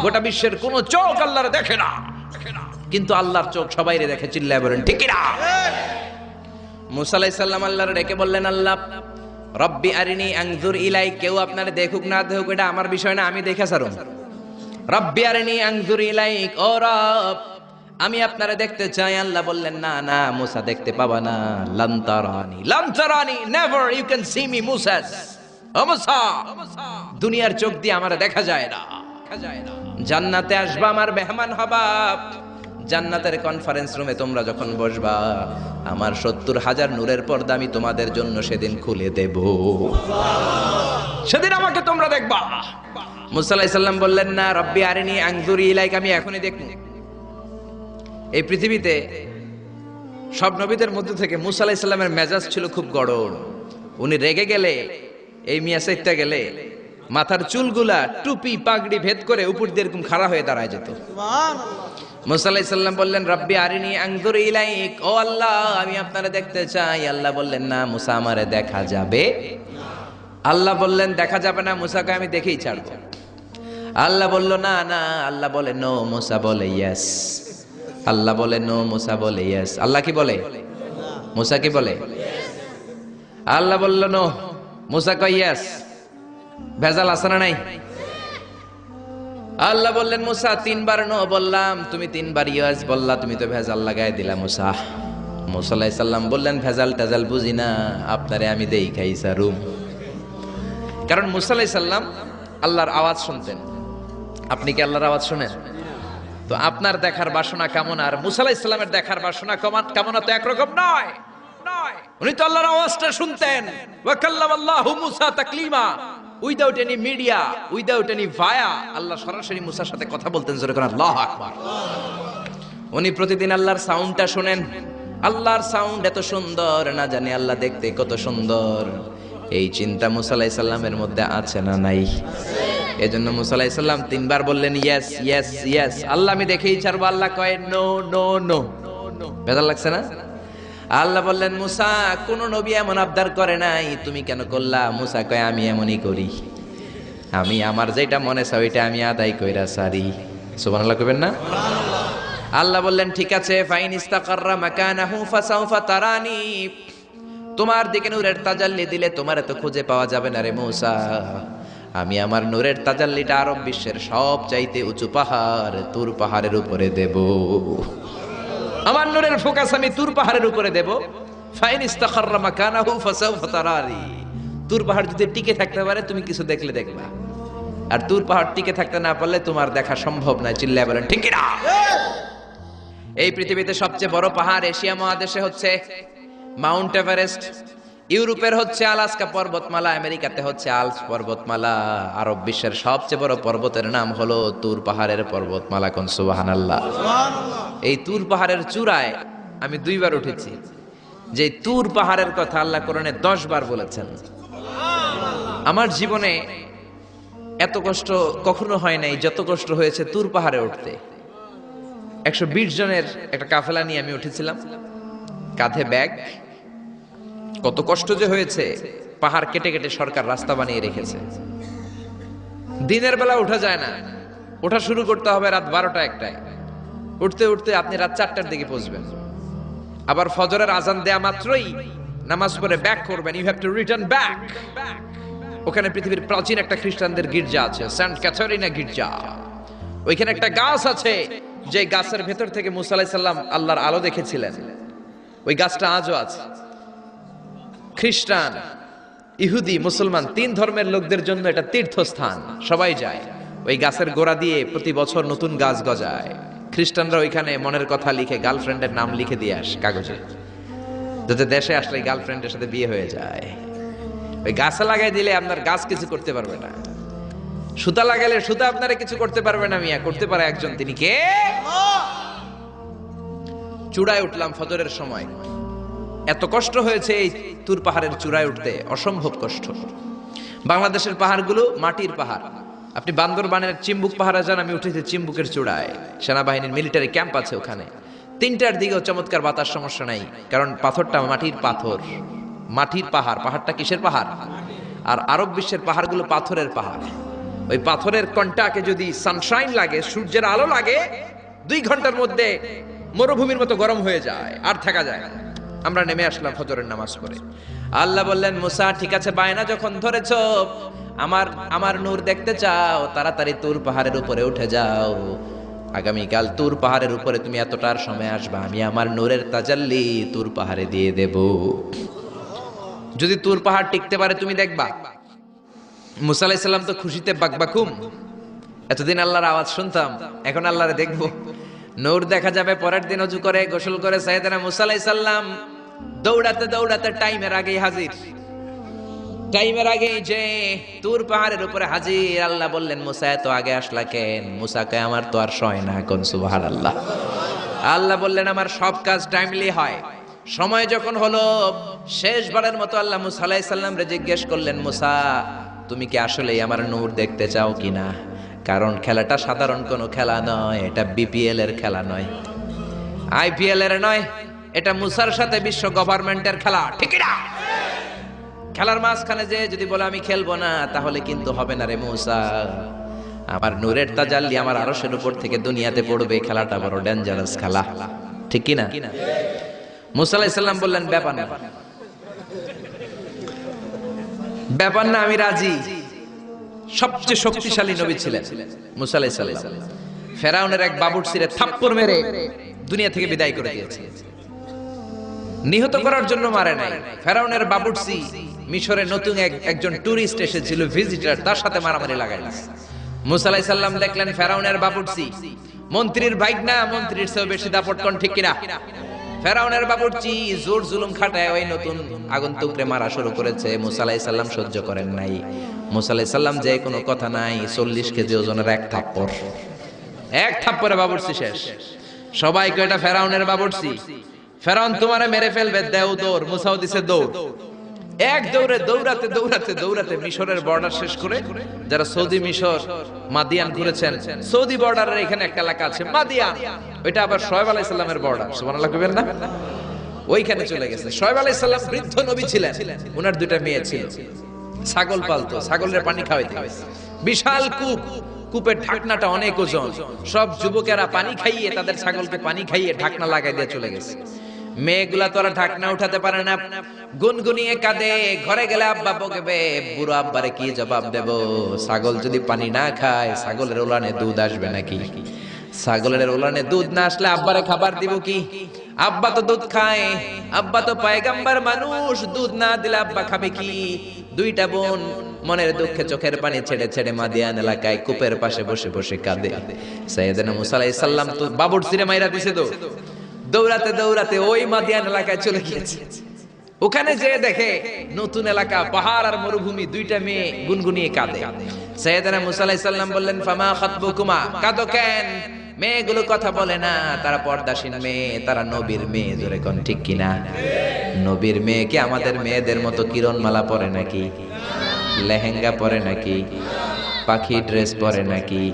গোটা বিশ্বের কোন চোখ আল্লাহর দেখে না, কিন্তু আল্লাহর চোখ সবাইরে দেখে। চিল্লায় বলেন ঠিক কিনা? মুসা আলাইহিস সালাম আল্লাহর ডেকে বললেন, আল্লাহ রব্বি আরিনি আনজুর ইলাইক। কেউ আপনারে দেখুক না দেখুক এটা আমার বিষয় না, আমি দেখে ছাড়ুম। রব্বি আরিনি আনজুর ইলাইক, ও রব আমি আপনারে দেখতে চাই। আল্লাহ বললেন, না না মুসা দেখতে পাবা না। লান তারানি never you can see me মুসা। ও মুসা দুনিয়ার চোখ দিয়ে আমারে দেখা যায় না। জান্নাতে আসবা, আমার মেহমান হবা। জান্নাতের কনফারেন্স রুমে তোমরা যখন বসবা, আমার 70,000 নূরের পর্দা আমি তোমাদের জন্য সেদিন খুলে দেব। সেদিন আমাকে তোমরা দেখবা। মুসা আলাইহিস সালাম বললেন, না রব্বি আরিনি আনজুর ইলাইক, আমি এখনই দেখব। এই পৃথিবীতে সব নবীদের মধ্যে থেকে মুসা আলাইহিস সালামের মেজাজ ছিল খুব গড়ন। উনি রেগে গেলে, এই মিয়া সাইটটা গেলে মাথার চুলগুলা টুপি পাগড়ি ভেদ করে উপর দিয়ে এরকম খাড়া হয়ে দাঁড়ায় যেত। মুসা আলাইহিস সালাম বললেন, রব্বি আরিনি আনজুর ইলাইক, ও আল্লাহ আমি আপনারে দেখতে চাই। আল্লাহ বললেন, না মুসা আমারে দেখা যাবে। আল্লাহ বললেন, দেখা যাবে না। মুসা কয়, আমি দেখেই ছাড়বো। আল্লাহ বলল, না না। আল্লাহ বলে নো, মুসা বলে ইয়েস। আল্লাহ বলে নো, মুসা বলে ইয়েস। আল্লাহ কি বলে? মুসা কি বলে? আল্লাহ বলল নো, মুসা কয় ইয়েস। ভেজাল আছে না নাই? আল্লাহ বললেন, মুসা 3 বার নো বললাম, তুমি 3 বার ইয়েস বললা, তুমি তো ভেজাল লাগাই দিলা মুসা। মুসা আলাইহিস সালাম বললেন, ভেজাল টেজাল বুঝি না, আপনারে আমি দেখাই সারুম। কারণ মুসা আলাইহিস সালাম আল্লাহর আওয়াজ শুনতেন। আপনি কি আল্লাহর আওয়াজ শুনেন? তো আপনার দেখার বাসনা কেমন আর মুসা আলাইহিস সালামের দেখার বাসনা কেমন তো একরকম নয়। উনি তো আল্লাহর আওয়াজটা শুনতেন। ওয়া কাল্লামাল্লাহু মুসা তাকলিমা, without any media, without any via, আল্লাহ সরাসরি মুসার সাথে কথা বলতেন। জোরে করে আল্লাহু আকবার। উনি প্রতিদিন আল্লাহর সাউন্ডটা শুনেন। আল্লাহর সাউন্ড এত সুন্দর, না জানি আল্লাহ দেখতে কত সুন্দর। এই চিন্তা মুসা আলাইহিস সালামের মধ্যে আছে না নাই? এজন্য মুসা আলাইহিস সালাম 3 বার বললেন ইয়েস ইয়েস ইয়েস। আল্লাহ আমি দেখেই ছাড়বো। আল্লাহ কয় নো নো নো। বেজার লাগছে না? আল্লাহ বললেন, মুসা কোন নবী এমন আবদার করে নাই, তুমি কেন করলা? মুসা কয়, আমি এমনই করি। আমি আমার যেটা মনে চাই ওইটা আমি আদায় কইরা সারি। সুবহানাল্লাহ কইবেন না? আল্লাহ বললেন, ঠিক আছে, ফাইন ইস্তাকাররা মাকানাহু ফাসাউফা তারানি। তোমার দিকে নূরের তাজাল্লি দিলে তোমার তো খুঁজে পাওয়া যাবে না রে মুসা। আমি আমার নূরের তাজাল্লিটা আরব বিশ্বের সব চাইতে উঁচু পাহাড় তুর পাহাড়ের উপরে দেব। আমার নূরের ফোকাস আমি তুর পাহাড়ের উপরে দেব। ফাইন ইস্তাকাররা মাকানাহু ফাসাউফা তারানি। তুর পাহাড় যদি টিকে থাকতে পারে তুমি কিছু দেখলে দেখবা, আর তুর পাহাড় টিকে থাকতে না পারলে তোমার দেখা সম্ভব নয়। চিল্লায় বলেন ঠিক কি না? এই পৃথিবীতে সবচেয়ে বড় পাহাড় এশিয়া মহাদেশে হচ্ছে মাউন্ট এভারেস্ট, ইউরোপের হচ্ছে আলাস্কা পর্বতমালা, আমেরিকাতে হচ্ছে আল্পস পর্বতমালা, আরব বিশ্বের সবচেয়ে বড় পর্বতের নাম হলো তুর পাহাড়ের পর্বতমালা। কোন সুবহানাল্লাহ। এই তুর পাহাড়ের চূড়ায় আমি 2 বার উঠেছি। যে তুর পাহাড়ের কথা আল্লাহ কোরআনে 10 বার বলেছেন। আমার জীবনে এত কষ্ট কখনো হয় নাই যত কষ্ট হয়েছে তুর পাহাড়ে উঠতে। 120 জনের একটা কাফেলা নিয়ে আমি উঠেছিলাম, কাঁধে ব্যাগ। কত কষ্ট যে হয়েছে। পাহাড় কেটে কেটে সরকার রাস্তা বানিয়ে রেখেছে। দিনের বেলা ওঠা যায় না, ওঠা শুরু করতে হবে রাত 12টা 1টায়। উঠতে উঠতে আপনি রাত 4টার দিকে পৌঁছবেন। আবার ফজরের আজান দেয়া মাত্রই নামাজ পড়ে ব্যাক করবেন। You have to return back. ওখানে পৃথিবীর প্রাচীন একটা খ্রিস্টানদের গির্জা আছে, সেন্ট ক্যাথরিনা গির্জা। ওইখানে একটা গাছ আছে, যে গাছের ভেতর থেকে মুসা আলাইহিস সালাম আল্লাহর আলো দেখেছিলেন। ওই গাছটা আজও আছে। খ্রিস্টান, ইহুদি, মুসলমান 3 ধর্মের লোকদের জন্য এটা তীর্থস্থান, সবাই যায়। ওই গাছের গোড়া দিয়ে প্রতি বছর নতুন গাছ গজায়। খ্রিস্টানরা ওইখানে মনের কথা লিখে গার্লফ্রেন্ডের নাম লিখে দিয়ে আসে কাগজে, যাতে দেশে আসলে গার্লফ্রেন্ডের সাথে বিয়ে হয়ে যায়। ওই গাছে লাগাই দিলে আপনার গাছ কিছু করতে পারবে না। সুতা লাগালে সুতা আপনারা কিছু করতে পারবে না। মিয়া করতে পারে একজন, তিনি কে? চূড়ায় উঠলাম ফজরের সময়। এত কষ্ট হয়েছে এই তুর পাহাড়ের চূড়ায় উঠতে, অসম্ভব কষ্ট। বাংলাদেশের পাহাড়গুলো মাটির পাহাড়। আপনি বান্দরবানের চিম্বুক পাহাড়ে যান, আমি উঠেছি চিম্বুকের চূড়ায়। সেনাবাহিনীর মিলিটারি ক্যাম্প আছে ওখানে। 3টার দিকেও চমৎকার বাতাস, সমস্যা নাই, কারণ পাথরটা মাটির পাথর। মাটির পাহাড়। পাহাড়টা কিসের পাহাড়? আর আরব বিশ্বের পাহাড়গুলো পাথরের পাহাড়। ওই পাথরের কন্টাকে যদি সানশাইন লাগে, সূর্যের আলো লাগে, 2 ঘন্টার মধ্যে মরুভূমির মতো গরম হয়ে যায়, আর থাকা যায় না। আমরা নেমে আসলাম ফজরের নামাজ পড়ে। আল্লাহ বললেন, মুসা ঠিক আছে, বায়না যখন ধরেছো, আমার নূর দেখতে চাও, তাড়াতাড়ি তুর পাহাড়ের উপরে উঠে যাও। আগামীকাল তুর পাহাড়ের উপরে তুমি এতটার সময় আসবা, আমি আমার নূরের তাজাল্লি তুর পাহাড়ে দিয়ে দেব। যদি তুর পাহাড় টিকতে পারে তুমি দেখবা। মুসা আলাইহিস সালাম তো খুশিতে বাকবাকুম। এতদিন আল্লাহর আওয়াজ শুনতাম, এখন আল্লাহরে দেখবো, নূর দেখা যাবে। পরের দিন ওযু করে গোসল করে সাইয়েদনা মুসা আলাইহিস সালাম দৌড়াতে দৌড়াতে টাইমের আগেই হাজির। টাইমের আগে যে তুর পাহাড়ের উপরে হাজির। আল্লাহ বললেন, মুসা এত আগে আসলা কেন? মুসাকে আমার তো আর সয় না, কোন সুবহানাল্লাহ। আল্লাহ বললেন, আমার সব কাজ টাইমলি হয়। সময় যখন হলো, শেষবারের মতো আল্লাহ মুসা আলাইহিস সালাম রে জিজ্ঞেস করলেন, মুসা তুমি কি আসলেই আমার নূর দেখতে চাও কিনা? কারণ খেলাটা সাধারণ কোনো খেলা নয়, এটা বিপিএল এর খেলা নয়, আইপিএল এর নয়, এটা মুসার সাথে বিশ্ব গভর্নমেন্টের খেলা, ঠিক না? খেলার মাঝখানে যে যদি বলে আমি খেলবো না, তাহলে কিন্তু হবে না রে মুসা। আমার নূরের তাজাল্লি আমার আরশের উপর থেকে দুনিয়াতে পড়বে, খেলাটা বড় ডেঞ্জারাস খেলা, ঠিক কি না? মুসা আলাইহিস সালাম বললেন, ব্যাপার না, ব্যাপার না, আমি রাজি। সবচেয়ে শক্তিশালী নবী ছিলেন মুসা আলাইহিস সালাম। ফেরাউনের এক বাবুর্চিরে থাপ্পড় মেরে দুনিয়া থেকে বিদায় করে দিয়েছে। নিহত করার জন্য মারে নাই। ফেরাউনের বাবুর্চি মিশরে নতুন একজন টুরিস্ট এসেছিল, ভিজিটর, তার সাথে মারামারি লাগাইল। মুসা আলাইহিস সালাম দেখলেন ফেরাউনের বাবুর্চি মন্ত্রীর ভাইগনা, মন্ত্রীর চেয়েও বেশি দাপট, কোন ঠিক কিনা? ফেরাউনের বাবুর্চি জোর জুলুম খাটায় ওই নতুন আগন্তুকরে মারা শুরু করেছে। মুসা আলাইহিস সালাম সহ্য করেন নাই। মুসা আলাইহিস সালাম যে কোনো কথা নাই, 40 কেজি ওজনের এক থাপ্পড়ে বাবুর্চি শেষ। সবাই কয় এটা ফেরাউনের বাবুর্চি, ফেরাউন তোমারে মেরে ফেলবে, দেও দৌড়। মুসাও দিছে দৌড়। এক দৌড়ে দৌড়াতে দৌড়াতে দৌড়াতে মিশরের বর্ডার শেষ করে, যারা সৌদি মিশর মাদিয়ান ঘুরেছেন, সৌদি বর্ডারের এখানে একটা এলাকা আছে মাদিয়ান, ওইটা আবার শোয়েব আলাইহিস সালামের বর্ডার, সুবহানাল্লাহ কইবেন না? ওইখানে চলে গেছে। শোয়েব আলাইহিস সালাম বৃদ্ধ নবী ছিলেন, ওনার 2টা মেয়ে ছিল, ছাগল পালতো, ছাগলের পানি খাওয়াইতে হয়। বিশাল কূপ, কূপের ঢাকনাটা অনেক ওজন। সব যুবকেরা পানি খাইয়ে, তাদের ছাগলকে পানি খাইয়ে ঢাকনা লাগাই দিয়ে চলে গেছে। মেয়েগুলা তো আর ঢাকনা উঠাতে পারে না, গুনগুনিয়ে কাঁদে। ঘরে গেলে আব্বা বকবে, বুড়ো আব্বারে কি জবাব দেব? ছাগল যদি পানি না খায়, ছাগলের ওলানে দুধ আসবে নাকি? ছাগলের ওলানে দুধ না আসলে আব্বারে খাবার দিব কি? আব্বা তো দুধ খায়, আব্বা তো পয়গম্বর মানুষ, দুধ না দিলে আব্বা খাবে কি? 2টা বোন মনের দুঃখে চোখের পানি ছেড়ে ছেড়ে মাদিয়ান এলাকায় কূপের পাশে বসে বসে কাঁদে। সাইয়েদনা মুসা আলাইহিস সালাম তো বাবুর্চিরে মাইরা দিছে, দৌড়াতে দৌড়াতে ওই মাদিয়ান এলাকায় চলে গিয়েছে। ওখানে যে দেখে নতুন এলাকা, পাহাড় আর মরুভূমি, 2টা মেয়ে গুনগুনিয়ে কাঁদে। সাইয়েদনা মুসা আলাইহিস সালাম বললেন, ফামা খাতবুকুমা, কাঁদো কেন? মেয়েগুলো কথা বলে না, তারা পর্দাশীন মেয়ে, তারা নবীর মেয়ে, জোরে কোন ঠিক কিনা? নবীর মেয়ে কি আমাদের মেয়েদের মতো কিরণমালা পরে নাকি? লেহেঙ্গা পরে নাকি? পাখি ড্রেস পরে নাকি?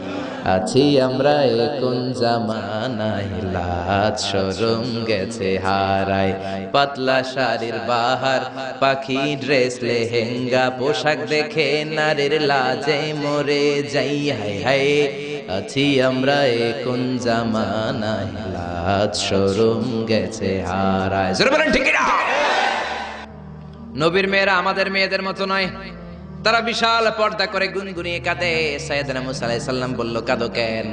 আছি আমরা কোন জামানায়, লাজ শরম গেছে হারায়, পাতলা শাড়ির বাহার, পাখি ড্রেস, লেহেঙ্গা পোশাক দেখে নারীর লাজে মরে যাই, হায় হায়। আছি আমরা কোন জামানায়, লাজ শরম গেছে হারায়। জোরে বলেন ঠিক না? নবীর মেয়েরা আমাদের মেয়েদের মতো নয়, তারা বিশাল পর্দা করে গুনগুনিয়ে কাঁদে। সাইয়েদনা মুসা আলাইহিস সালাম বলল, কাঁদো কেন?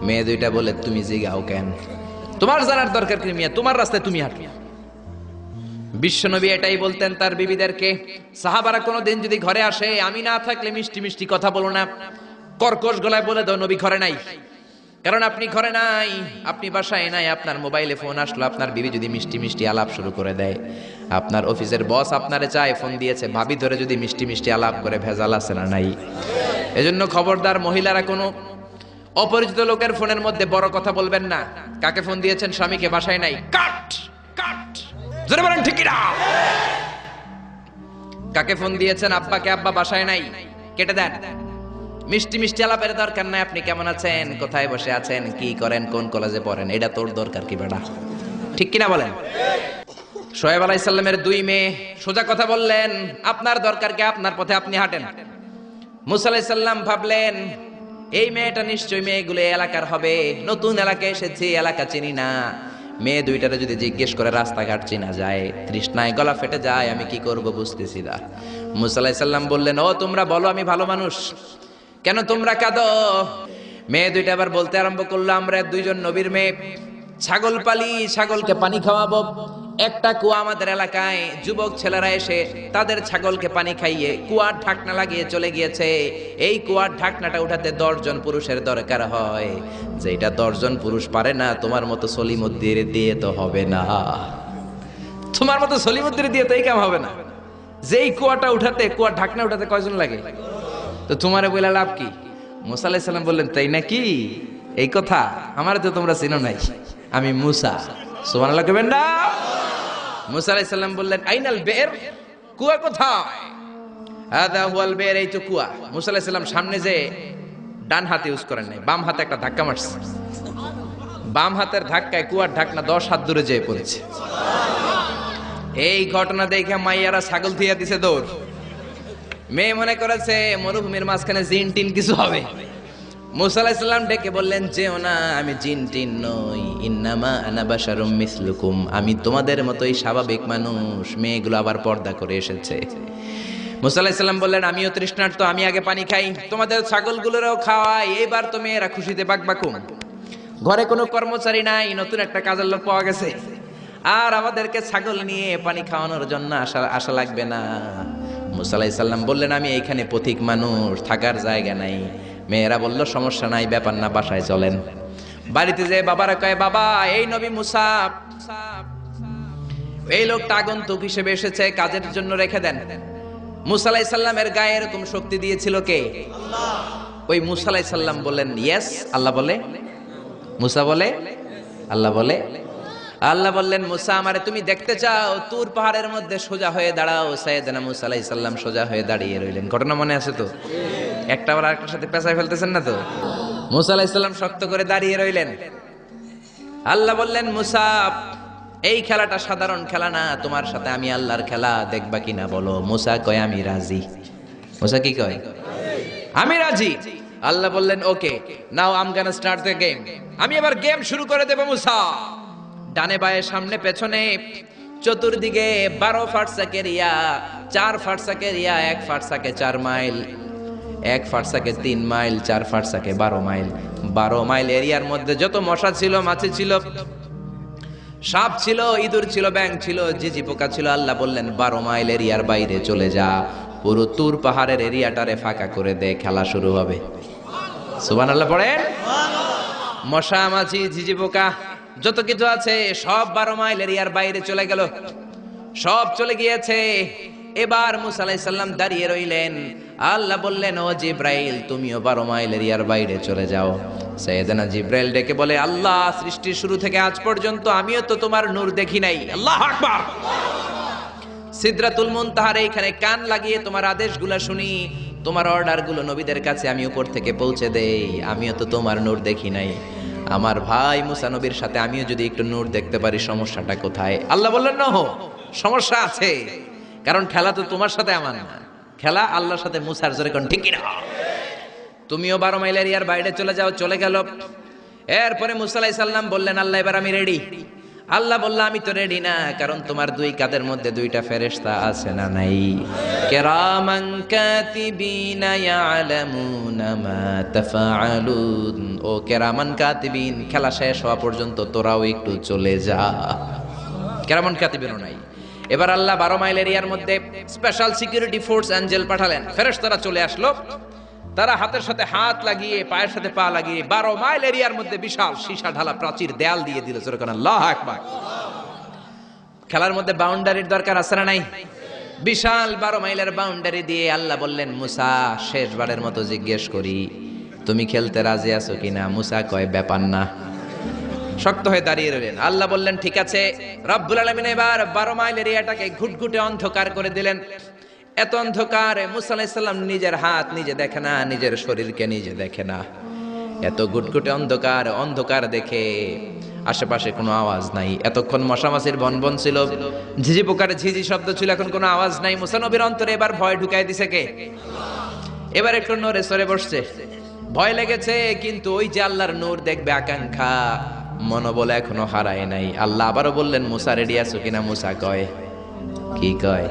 মেয়ে 2টা বলে, তুমি জিগাও কেন? তোমার জানার দরকার কি? মিয়া তোমার রাস্তায় তুমি হাঁটো। বিশ্বনবী এটাই বলতেন তার বিবিদেরকে। সাহাবারা কোনোদিন যদি ঘরে আসে, আমি না থাকলে মিষ্টি মিষ্টি কথা বলো না, কর্কশ গলায় বলে দাও নবী ঘরে নাই। কারণ আপনি ঘরে নাই, আপনি বাসায় নাই, আপনার মোবাইলে ফোন আসলো, আপনার বিবি যদি মিষ্টি মিষ্টি আলাপ শুরু করে দেয়, আপনার অফিসের বস আপনারে চায়, ফোন দিয়েছে, ভাবি ধরে যদি মিষ্টি মিষ্টি আলাপ করে, ভেজাল আছে না নাই? এজন্য খবরদার, মহিলারা কোনো অপরিচিত লোকের ফোনের মধ্যে বড় কথা বলবেন না। কাকে ফোন দিয়েছেন? স্বামীকে, বাসায় নাই, কাট কাট। জোরে বলেন ঠিক না? কাকে ফোন দিয়েছেন? আব্বাকে, আব্বা বাসায় নাই, কেটে দেন। মিষ্টি মিষ্টি আলাপের দরকার নাই। আপনি কেমন আছেন, কোথায় বসে আছেন, কি করেন, কোন কলেজে পড়েন, এটা তোর দরকার কি বেটা? ঠিক কিনা বলেন? শোয়েব আলাইহিস সালামের 2 মেয়ে সোজা কথা বললেন, আপনার দরকার কি? আপনার পথে আপনি হাঁটেন। মুসা আলাইহিস সালাম ভাবলেন এই মেয়েটা নিশ্চয়ই মেয়েগুলো এলাকার হবে, নতুন এলাকায় এসেছি, এলাকা চিনি না, মেয়ে দুইটারে যদি জিজ্ঞেস করে রাস্তাঘাট চিনা যায়, তৃষ্ণায় গলা ফেটে যায়, আমি কি করব বুঝতেছি না। মুসা আলাইহিস সালাম বললেন, ও তোমরা বলো আমি ভালো মানুষ, কেন তোমরা কাঁদো? মেয়ে দুইটা আবার বলতে আরম্ভ করলো, আমরা দুইজন নবীর মেয়ে, ছাগল পালি, ছাগলকে পানি খাওয়াবো। একটা কুয়া আমাদের এলাকায়, যুবক ছেলেরা এসে তাদের ছাগলকে পানি খাইয়ে কুয়ার ঢাকনা লাগিয়ে চলে গিয়েছে। এই কুয়ার ঢাকনাটা উঠাতে 10 জন পুরুষের দরকার হয়, যেটা 10 জন পুরুষ পারে না, তোমার মতো সলিমুদ্দির দিয়ে তো হবে না, তোমার মতো সলিমুদ্দির দিয়ে তো এই কাম হবে না। যেই কুয়াটা উঠাতে, কুয়ার ঢাকনা উঠাতে কয়জন লাগে? তো তোমারে বলে লাভ কি? মুসা আলাইহিস সালাম বললেন, তাই নাকি? এই কথা আমার তো তোমরা চিনো নাই, আমি মুসা। সুবহানাল্লাহ কইবেন না? মুসা আলাইহিস সালাম বললেন, আইনাল বের, কুয়া কোথায়? হাদা হুয়াল বের, এই তো কুয়া। মুসা আলাইহিস সালাম সামনে যে ডান হাত ইউজ করেন নাই, বাম হাতে একটা ধাক্কা মারছে। বাম হাতের ধাক্কায় কুয়ার ঢাকনা 10 হাত দূরে যেয়ে পড়েছে। এই ঘটনা দেখে মাইয়ারা ছাগল থিয়া দিছে দৌড়। মেয়ে মনে করেছে মরুভূমির মাঝখানে জিন টিন কিছু হবে। মুসা আলাইহিস সালাম ডেকে বললেন, যেও না, আমি জিন টিন নই, ইন্নামা আনা বাশারুম মিসলুকুম, আমি তোমাদের মতোই স্বাভাবিক মানুষ। মেয়েগুলো আবার পর্দা করে এসেছে। মুসা আলাইহিস সালাম বললেন, আমিও তৃষ্ণার্ত, আমি আগে পানি খাই, তোমাদের ছাগলগুলোরও খাওয়াই, এইবার তো মেয়েরা খুশিতে বাকবাকুম। ঘরে কোনো কর্মচারী নাই, নতুন একটা কাজের লোক পাওয়া গেছে, আর আমাদেরকে ছাগল নিয়ে পানি খাওয়ানোর জন্য আশা লাগবে না। মুসা আলাইহিস সালাম বললেন, আমি এইখানে পথিক মানুষ, থাকার জায়গা নাই। মেয়েরা বলল, সমস্যা নাই, ব্যাপার না, বাসায় চলেন। বাড়িতে যে বাবারা কয়, বাবা এই নবী মুসা, এই লোকটা আগন্তুক হিসেবে এসেছে, কাজের জন্য রেখে দেন। মুসা আলাইহিস সালামের গায়ে এরকম শক্তি দিয়েছিল কে? আল্লাহ। ওই মুসা আলাইহিস সালাম বলেন, ইয়েস। আল্লাহ বলে, মুসা বলে, আল্লাহ বলে। আল্লাহ বললেন, মুসা আমারে তুমি দেখতে চাও? তুর পাহাড়ের মধ্যে সোজা হয়ে দাঁড়াও। সাইয়েদনা মুসা আলাইহিস সালাম সোজা হয়ে দাঁড়িয়ে রইলেন। ঘটনা মনে আছে তো? একটা আবার আরেকটার সাথে পেঁচায় ফেলতেছেন না তো? মুসা আলাইহিস সালাম শক্ত করে দাঁড়িয়ে রইলেন। আল্লাহ বললেন, মুসা এই খেলাটা সাধারণ খেলা না, তোমার সাথে আমি আল্লাহর খেলা, দেখবা কিনা বলো? মুসা কয়, আমি রাজি। মুসা কি কয়? আমি রাজি। আল্লাহ বললেন, okay, now I am gonna start the game. আমি এবার গেম শুরু করে দেব। মুসা ডানে বায়ে সামনে পেছনে চতুর্দিকে 12 ফারসাক এরিয়া, 4 ফারসাক এরিয়া, 1 ফারসাকে 4 মাইল, 1 ফারসাকে 3 মাইল, 4 ফারসাকে 12 মাইল। 12 মাইল এরিয়ার মধ্যে যত মশা ছিল, মাছি ছিল, সাপ ছিল, ইঁদুর ছিল, ব্যাঙ ছিল, ঝিঝি পোকা ছিল। আল্লাহ বললেন, 12 মাইল এরিয়ার বাইরে চলে যা, পুরো তুর পাহাড়ের এরিয়াটারে ফাঁকা করে দে, খেলা শুরু হবে। সুবহানাল্লাহ পড়েন। মশা, মাছি, ঝিঝি পোকা যত কিছু আছে সব 12 মাইল এরিয়ার বাইরে চলে গেল, সব চলে গিয়েছে। এবার মুসা আলাইহিস সালাম দাঁড়িয়ে রইলেন। আল্লাহ বললেন, ও জিব্রাইল, তুমিও 12 মাইল এরিয়ার বাইরে চলে যাও। সাইয়েদনা জিব্রাইল ডেকে বলে, আল্লাহ, সৃষ্টির শুরু থেকে আজ পর্যন্ত আমিও তো তোমার নূর দেখি নাই। আল্লাহু আকবার। সিদরাতুল মুনতাহার এইখানে কান লাগিয়ে তোমার আদেশগুলো শুনি, তোমার অর্ডারগুলো নবীদের কাছে আমি উপর থেকে পৌঁছে দেই, আমিও তো তোমার নূর দেখি নাই। আমার ভাই মুসা নবীর সাথে আমিও যদি একটু নূর দেখতে পারি, সমস্যাটা কোথায়? আল্লাহ বললেন, না, সমস্যা আছে, কারণ খেলা তো তোমার সাথে আমার না, খেলা আল্লাহর সাথে। মুসার জোরে কোন ঠিক না? তুমিও 12 মাইল এরিয়ার বাইরে চলে যাও। চলে গেল। এরপরে মুসা আলাইহিস সালাম বললেন, আল্লাহ এবার আমি রেডি। আল্লাহ বলল, আমি তো রেডি না, কারণ তোমার 2 কাঁধের মধ্যে 2টা ফেরেশতা আছে না নাই? কিরামান কাতিবিনা ইয়ালামুনা মা তাফআলুন। ও কিরামান কাতিবিন, খেলা শেষ হওয়া পর্যন্ত তোরাও একটু চলে যা। কিরামান কাতিবিনও নাই। এবার আল্লাহ 12 মাইল এরিয়ার মধ্যে স্পেশাল সিকিউরিটি ফোর্স এঞ্জেল পাঠালেন। ফেরেশতারা চলে আসলো। তারা হাতের সাথে হাত লাগিয়ে, পায়ের সাথে পা লাগিয়ে 12 মাইল এরিয়ার মধ্যে বিশাল সীসা ঢালা প্রাচীর দেয়াল দিয়ে দিল। আল্লাহু আকবার। খেলার মধ্যে বাউন্ডারির দরকার আছে না নাই? বিশাল 12 মাইলের বাউন্ডারি দিয়ে আল্লাহ বললেন, মুসা, শেষবারের মতো জিজ্ঞেস করি, তুমি খেলতে রাজি আছো কিনা? মুসা কয়, ব্যাপার না। শক্ত হয়ে দাঁড়িয়ে রইলেন। আল্লাহ বললেন, ঠিক আছে। রব্বুল আলামিন এবার 12 মাইল এরিয়াটাকে ঘুটঘুটে অন্ধকার করে দিলেন। এত অন্ধকার, মুসা আলাইহিস সালাম নিজের হাত নিজে দেখে না, নিজের শরীরকে নিজে দেখে না। এত ঘুটঘুটে অন্ধকার, অন্ধকার দেখে আশেপাশে কোনো আওয়াজ নাই। এতক্ষণ মশামাছির বনবন ছিল, ঝিঝি পোকার ঝিঝি শব্দ ছিল, এখন কোনো আওয়াজ নাই। মুসা নবীর অন্তরে এবার ভয় ঢুকাই দিছে কে? এবার একটু নড়ে সরে বসছে, ভয় লেগেছে, কিন্তু ওই যে আল্লাহর নূর দেখবে আকাঙ্ক্ষা মনোবল এখনো হারায় নাই। আল্লাহ আবারও বললেন, মুসা রেডি আছো কিনা? মুসা কয়, কি কয়?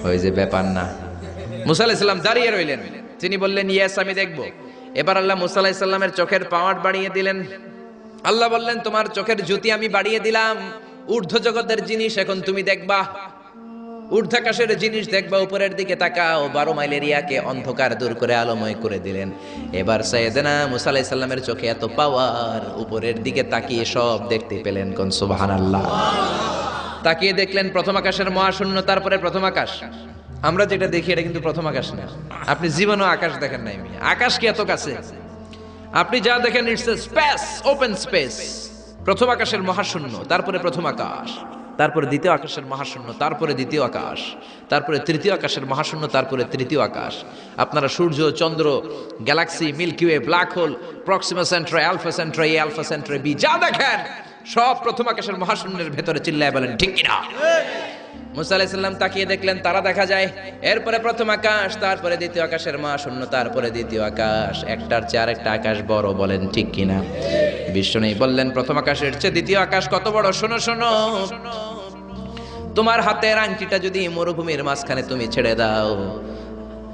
ওই যে ব্যাপার না। মুসা আলাইহিস সালাম দাঁড়িয়ে রইলেন, তিনি বললেন, ইয়েস আমি দেখব। এবার আল্লাহ মুসা আলাইহিস সালামের চোখের পাওয়ার বাড়িয়ে দিলেন। আল্লাহ বললেন, তোমার চোখের জ্যোতি আমি বাড়িয়ে দিলাম, ঊর্ধ্ব জগতের জিনিস এখন তুমি দেখবা, ঊর্ধ্বাকাশের জিনিস দেখবা, উপরের দিকে তাকাও। 12 মাইল এরিয়াকে অন্ধকার দূর করে আলোময় করে দিলেন। এবার সাইয়েদনা মুসা আলাইহিস সালামের চোখে এত পাওয়ার, উপরের দিকে তাকিয়ে সব দেখতে পেলেন। কোন সুবহানাল্লাহ। তাকিয়ে দেখলেন প্রথম আকাশের মহাশূন্য, তারপরে প্রথম আকাশ। আমরা যেটা দেখি এটা কিন্তু প্রথম আকাশ না। আপনি জীবনেও আকাশ দেখেন নাই। আকাশ কি এত কাছে? আপনি যা দেখেন it's a space, open space. প্রথম আকাশের মহাশূন্য, তারপরে প্রথম আকাশ, তারপরে দ্বিতীয় আকাশের মহাশূন্য, তারপরে দ্বিতীয় আকাশ, তারপরে তৃতীয় আকাশের মহাশূন্য, তারপরে তৃতীয় আকাশ। আপনারা সূর্য, চন্দ্র, galaxy, Milky Way, black hole, Proxima Centauri, Alpha Centauri, Alpha Centauri B, যা দেখেন সব প্রথম আকাশের মহাশূন্যের ভেতরে। চিল্লায় বলেন ঠিক কিনা? মুসা আলাইহিস সালাম তাকিয়ে দেখলেন তারা দেখা যায়। এরপরে প্রথম আকাশ, তারপরে দ্বিতীয় আকাশের মহাশূন্য, তারপরে দ্বিতীয় আকাশ। একটার চেয়ে আরেকটা আকাশ বড়, বলেন ঠিক কিনা? বিষ্ণু বললেন, প্রথম আকাশের চেয়ে দ্বিতীয় আকাশ কত বড়? শোনো শোনো, তোমার হাতের আংটিটা যদি মরুভূমির মাঝখানে তুমি ছেড়ে দাও,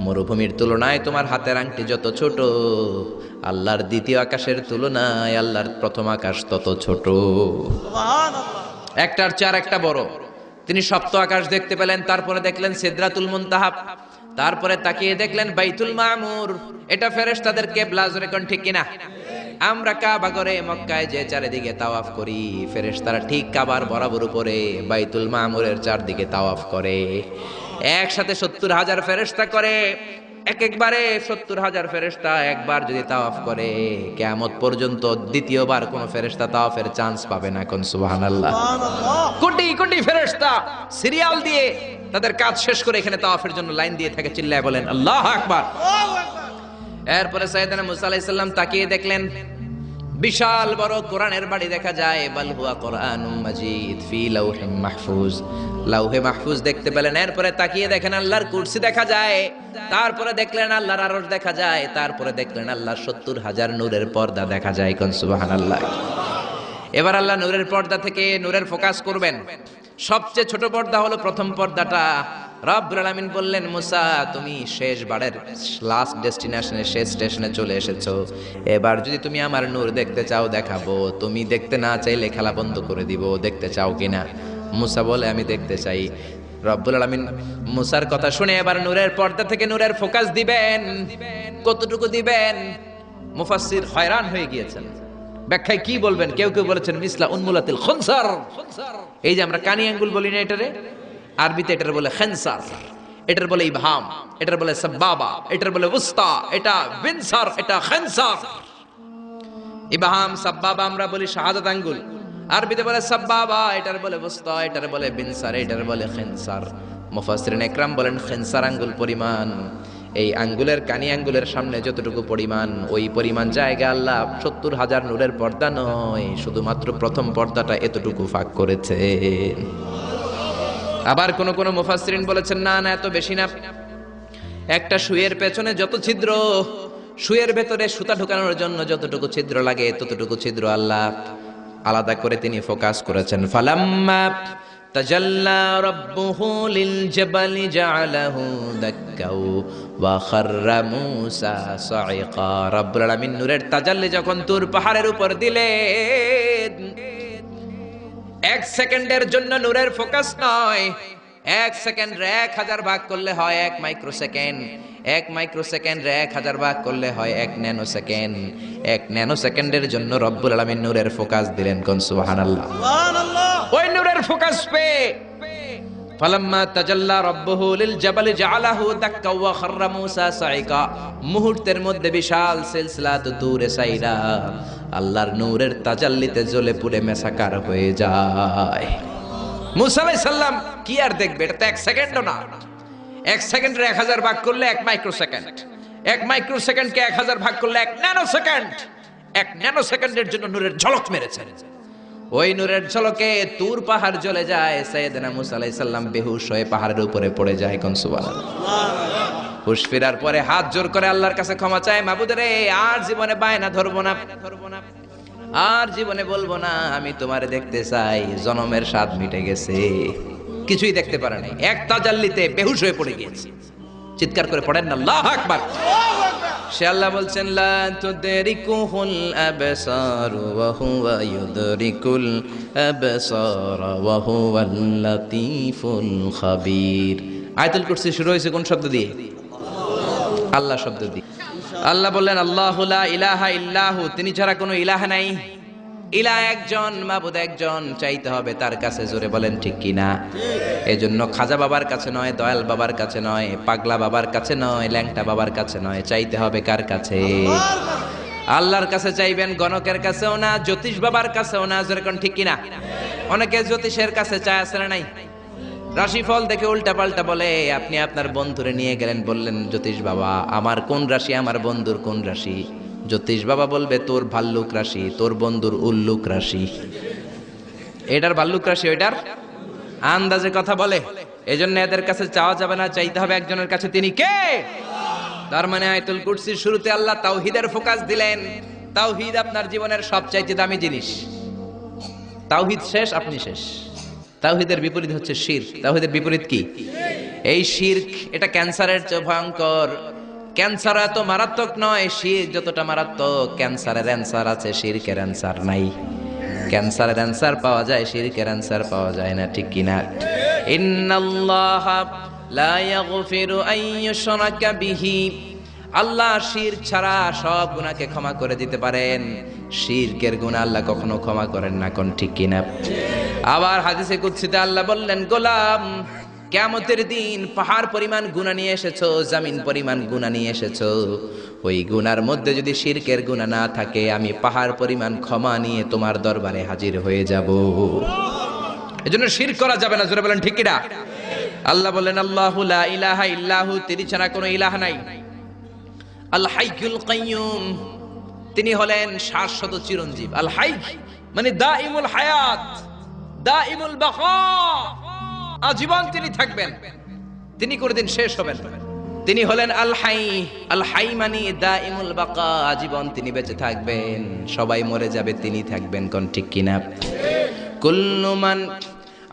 মরুভূমির তুলনায় তোমার হাতের আংটি যত ছোট, আল্লাহর দ্বিতীয় আকাশের তুলনায় আল্লাহর প্রথম আকাশ তত ছোট। একটার চেয়ে আরেকটা বড়। তিনি সপ্ত আকাশ দেখতে পেলেন, তারপরে দেখলেন সিদরাতুল মুনতাহা, তারপরে তাকিয়ে দেখলেন বাইতুল মামুর। এটা ফেরেশতাদের কিবলা, জোরে কোন ঠিক কিনা? আমরা কাবা ঘরে মক্কায় যে চারিদিকে তাওয়াফ করি, ফেরেশতারা ঠিক কাবার বরাবর উপরে বাইতুল মামুরের চারদিকে তাওয়াফ করে। একসাথে 70,000 ফেরেশতা করে। একবারে 70,000 ফেরেশতা একবার যদি তাওয়াফ করে, কিয়ামত পর্যন্ত দ্বিতীয়বার কোন ফেরেশতা তাওয়াফের চান্স পাবে না। কোন সুবহানাল্লাহ। কোটি কোটি ফেরেশতা সিরিয়াল দিয়ে তাদের কাজ শেষ করে এখানে তাওয়াফের জন্য লাইন দিয়ে থাকে। চিল্লায় বলেন আল্লাহু আকবার। এরপরে সাইয়েদনা মুসা আলাইহিস সালাম তাকিয়ে দেখলেন বিশাল বড় কোরআনের বাড়ি দেখা যায়। বাল হুয়া কোরআনুম মাজিদ ফি লাউহিম মাহফুজ, লাউহে মাহফুজ দেখতে পেলেন। এরপরে তাকিয়ে দেখেন আল্লাহর কুরসি দেখা যায়, তারপরে দেখলেন আল্লাহর আরশ দেখা যায়, তারপরে দেখলেন আল্লাহর 70,000 নূরের পর্দা দেখা যায়। কোন সুবহানাল্লাহ। এবার আল্লাহ নূরের পর্দা থেকে নূরের ফোকাস করবেন। সবচেয়ে ছোট পর্দা হলো প্রথম পর্দাটা। রব্বুল আলামিন বললেন, মুসা তুমি শেষবারের লাস্ট ডেস্টিনেশনে, শেষ স্টেশনে চলে এসেছো। এবার যদি তুমি আমার নূর দেখতে চাও দেখাবো, তুমি দেখতে না চাইলে খেলা বন্ধ করে দিব। দেখতে চাও কিনা? মুসা বলে, আমি দেখতে চাই। রব্বুল আলামিন মুসার কথা শুনে এবার নূরের পর্দা থেকে নূরের ফোকাস দিবেন। কতটুকু দিবেন? মুফাসসির হয়রান হয়ে গিয়েছেন, ব্যাখ্যায় কি বলবেন। কেউ কেউ বলেছেন মিসলা উন্মুলাতিল খুনসার। এই যে আমরা কানি আঙ্গুল বলি না, এটারে আরবিতে এটার বলে খেনসার, এটার বলে ইবহাম, এটার বলে সাব্বাবা, এটার বলে উস্তা, এটা বিনসার, এটা খেনসার। ইবহাম সাব্বাবা আমরা বলি শাহাদাত আঙ্গুল, আরবিতে বলে সাব্বাবা, এটার বলে উস্তা, এটার বলে বিনসার, এটার বলে খেনসার। মুফাসসিরিন ইকরাম বলেন খেনসার আঙ্গুল পরিমাণ, এই আঙ্গুলের কানি আঙ্গুলের সামনে যতটুকু পরিমাণ, ওই পরিমাণ জায়গা আল্লাহ 70,000 নূরের পর্দা নয়, শুধুমাত্র প্রথম পর্দাটা এতটুকু ফাঁক করেছে। আবার কোন কোন মুফাসসিরিন বলেছেন না না, এত বেশি না। একটা সুইয়ের পেছনে যত ছিদ্র, সুইয়ের ভেতরে সুতা ঢোকানোর জন্য যতটুকু ছিদ্র লাগে, ততটুকু ছিদ্র আল্লাহ আলাদা করে তিনি ফোকাস করেছেন। ফালাম্মা তাজাল্লা রাব্বুহু লিল জাবালি জাআলাহু দাক্কাও ওয়া খাররা মূসা সাইকা। রব্বুল আলামিন নূরের তাজাল্লি যখন তুর পাহাড়ের উপর দিলেন, 1 সেকেন্ডের জন্য নূরের ফোকাস নয়, 1 সেকেন্ড 1000 ভাগ করলে হয় 1 মাইক্রোসেকেন্ড, 1 মাইক্রোসেকেন্ড 1000 ভাগ করলে হয় 1 ন্যানো সেকেন্ড। 1 ন্যানো সেকেন্ডের জন্য রব্বুল আলামিন নূরের ফোকাস দিলেন। কোন সুবহানাল্লাহ। সুবহানাল্লাহ। ওই নূরের ফোকাস পে ফালাম্মা তাজাল্লা রাব্বুহু লিল জাবালি জাআলাহু দাক্কা ওয়া খাররা মূসা সাইকা, মুহূর্তের মধ্যে বিশাল সিলসিলাত তুরে সাইরা আল্লাহর নূরের তাজাল্লিতে জ্বলে পুড়ে মেসাকার হয়ে যায়। মূসা আলাইহিস সালাম কি আর দেখবে? এটা তো 1 সেকেন্ডও না। 1 সেকেন্ডে 1000 ভাগ করলে 1 মাইক্রোসেকেন্ড, 1 মাইক্রোসেকেন্ডকে 1000 ভাগ করলে 1 ন্যানো সেকেন্ড। 1 ন্যানো সেকেন্ডের জন্য নূরের ঝলক মেরেছেন। ওই নূরের ঝলকে তুর পাহাড় জ্বলে যায়। সাইয়েদনা মূসা আলাইহিস সালাম বেহুশ হয়ে পাহাড়ের উপরে পড়ে যায়। কোন সুবহানাল্লাহ। হুঁশ ফেরার পরে হাত জোর করে আল্লাহর কাছে ক্ষমা চায়, মাবুদ রে আর জীবনে বায়না ধরবো না, আর জীবনে বলবো না আমি তোমারে দেখতে চাই, জনমের স্বাদ মিটে গেছে, কিছুই দেখতে পারে নাই, এক তাজাল্লিতে বেহুশ হয়ে পড়ে গিয়েছে। চিৎকার করে পড়েন না আল্লাহু আকবার। সে আল্লাহ বলছেন লা তুদরিকুহুল আবসার ওয়া হুয়া ইউদরিকুল আবসার ওয়া হুয়াল লাতীফুল খাবীর। আয়াতুল কুরসি শুরু হয়েছে কোন শব্দ দিয়ে? আল্লাহ শব্দ দিয়ে। আল্লাহ বললেন আল্লাহু লা ইলাহা ইল্লাহু, তিনি ছাড়া কোনো ইলাহ নাই। ইলাহ একজন, মাবুদ একজন, চাইতে হবে তার কাছে। জোরে বলেন ঠিক কিনা? এজন্য খাজা বাবার কাছে নয়, দয়াল বাবার কাছে নয়, পাগলা বাবার কাছে নয়, ল্যাংটা বাবার কাছে নয়, চাইতে হবে কার কাছে? আল্লাহর কাছে চাইবেন, গণকের কাছেও না, জ্যোতিষ বাবার কাছেও না। জোরে কোন ঠিক কিনা? অনেকে জ্যোতিষের কাছে চায়, আছে না নাই? রাশিফল দেখে উল্টা পাল্টা বলে। আপনি আপনার বন্ধুরে নিয়ে গেলেন, বললেন জ্যোতিষ বাবা আমার কোন রাশি, আমার বন্ধুর কোন রাশি? জ্যোতিষ বাবা বলবে তোর ভাল্লুক রাশি, তোর বন্ধুর উল্লুক রাশি। এটার ভাল্লুক রাশি, ওইটার আন্দাজে কথা বলে। এজন্য এদের কাছে চাওয়া যাবে না, চাইতে হবে একজনের কাছে। তিনি কে? তার মানে আয়াতুল কুরসির শুরুতে আল্লাহ তাওহীদের ফোকাস দিলেন। তাওহীদ আপনার জীবনের সবচাইতে দামি জিনিস। তাওহীদ শেষ, আপনি শেষ। তাওহীদের বিপরীত হচ্ছে শিরক। তাওহীদের বিপরীত কি? এই শিরক, এটা ক্যান্সারের চেয়ে ভয়ঙ্কর। ক্যান্সার এত মারাত্মক নয়, শিরক যতটা মারাত্মক। ক্যান্সারের অ্যান্সার আছে, শিরকের অ্যান্সার নাই। ক্যান্সারের অ্যান্সার পাওয়া যায়, শিরকের অ্যান্সার পাওয়া যায় না, ঠিক কিনা? ইন্নাল্লাহা লা ইয়াগফিরু আন ইউশরাকা বিহি, আল্লাহ শিরক ছাড়া সব গুনাহকে ক্ষমা করে দিতে পারেন, শিরকের গুনাহ আল্লাহ কখনো ক্ষমা করেন না। কোন ঠিক কিনা? আবার হাদিসে কুদসিতে আল্লাহ বললেন, গোলাম কিয়ামতের দিন পাহাড় পরিমাণ গুনাহ নিয়ে এসেছো, জমিন পরিমাণ গুনাহ নিয়ে এসেছো, ওই গুনার মধ্যে যদি শিরকের গুনাহ না থাকে, আমি পাহাড় পরিমাণ ক্ষমা নিয়ে তোমার দরবারে হাজির হয়ে যাব। এজন্য শিরক করা যাবে না। জোরে বলেন ঠিক কিনা? আল্লাহ বলেন আল্লাহু লা ইলাহা ইল্লাহু, তিনি ছাড়া কোনো ইলাহ নাই। আল হাইয়ুল কাইয়ুম, তিনি হলেন শাশ্বত চিরঞ্জীব। আল হাই মানে দাইমুল হায়াত, দাইমুল বাকা, আজীবন তিনি থাকবেন, তিনি কোনদিন শেষ হবেন। তিনি হলেন আল হাই। আল হাই মানে দাইমুল বাকা, আজীবন তিনি বেঁচে থাকবেন। সবাই মরে যাবে, তিনি থাকবেন। কোন ঠিক কিনা? কুল্লু মান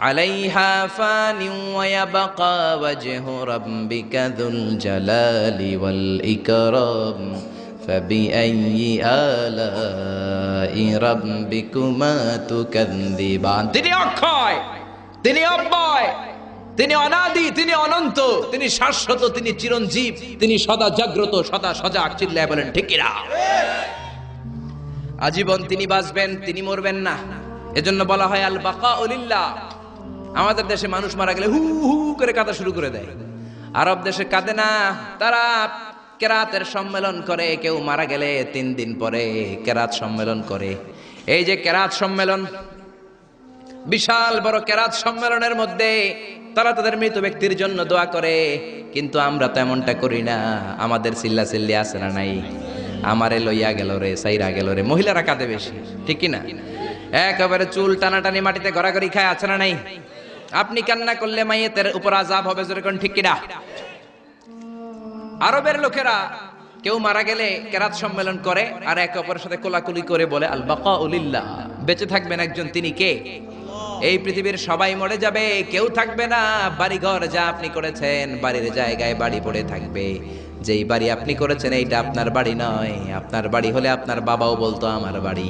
আলাইহা ফানি ওয়া ইয়াবকা ওয়াজহু রাব্বিকা যুল জালালি ওয়াল ইকরাম ফাবিআইয়ি আলাই রাব্বিকুমা তুকাযযিবান। তিনি অক্ষয়, তিনি অব্যয়, তিনি অনাদি, তিনি অনন্ত, তিনি শাশ্বত, তিনি চিরঞ্জীব, তিনি সদা জাগ্রত, সদা সজাগ। চিল্লায় বলেন ঠিক কিনা? আজীবন তিনি বাঁচবেন, তিনি মরবেন না। এজন্য বলা হয় আল বাকাউ লিল্লাহ। আমাদের দেশে মানুষ মারা গেলে হু হু করে কাঁদা শুরু করে দেয়। আরব দেশে কাঁদে না, তারা কেরাতের সম্মেলন করে। কেউ মারা গেলে 3 দিন পরে কেরাত সম্মেলন করে। এই যে কেরাত সম্মেলন, বিশাল বড় কেরাত সম্মেলনের মধ্যে তারা তাদের মৃত ব্যক্তির জন্য দোয়া করে। কিন্তু আমরা তো এমনটা করি না। আমাদের চিল্লা চিল্লি আছে না নাই? আমারে লইয়া গেল রে, সাইরা গেল রে। মহিলারা কাঁদে বেশি, ঠিক কি না? একেবারে চুল টানাটানি মাটিতে গড়াগড়ি খায়, আছে না নাই? আপনি কান্না করলে মাইয়েতের উপর আযাব হবে। জোরে কোন ঠিক কিনা? আরবের লোকেরা কেউ মারা গেলে কেরাত সম্মেলন করে আর একে অপরের সাথে কোলাকুলি করে বলে আল বাকাউ লিল্লাহ, বেঁচে থাকবেন একজন, তিনি কে? এই পৃথিবীর সবাই মরে যাবে, কেউ থাকবে না। বাড়িঘর যা আপনি করেছেন, বাড়ির জায়গায় বাড়ি পড়ে থাকবে। যেই বাড়ি আপনি করেছেন এইটা আপনার বাড়ি নয়। আপনার বাড়ি হলে আপনার বাবাও বলতো আমার বাড়ি।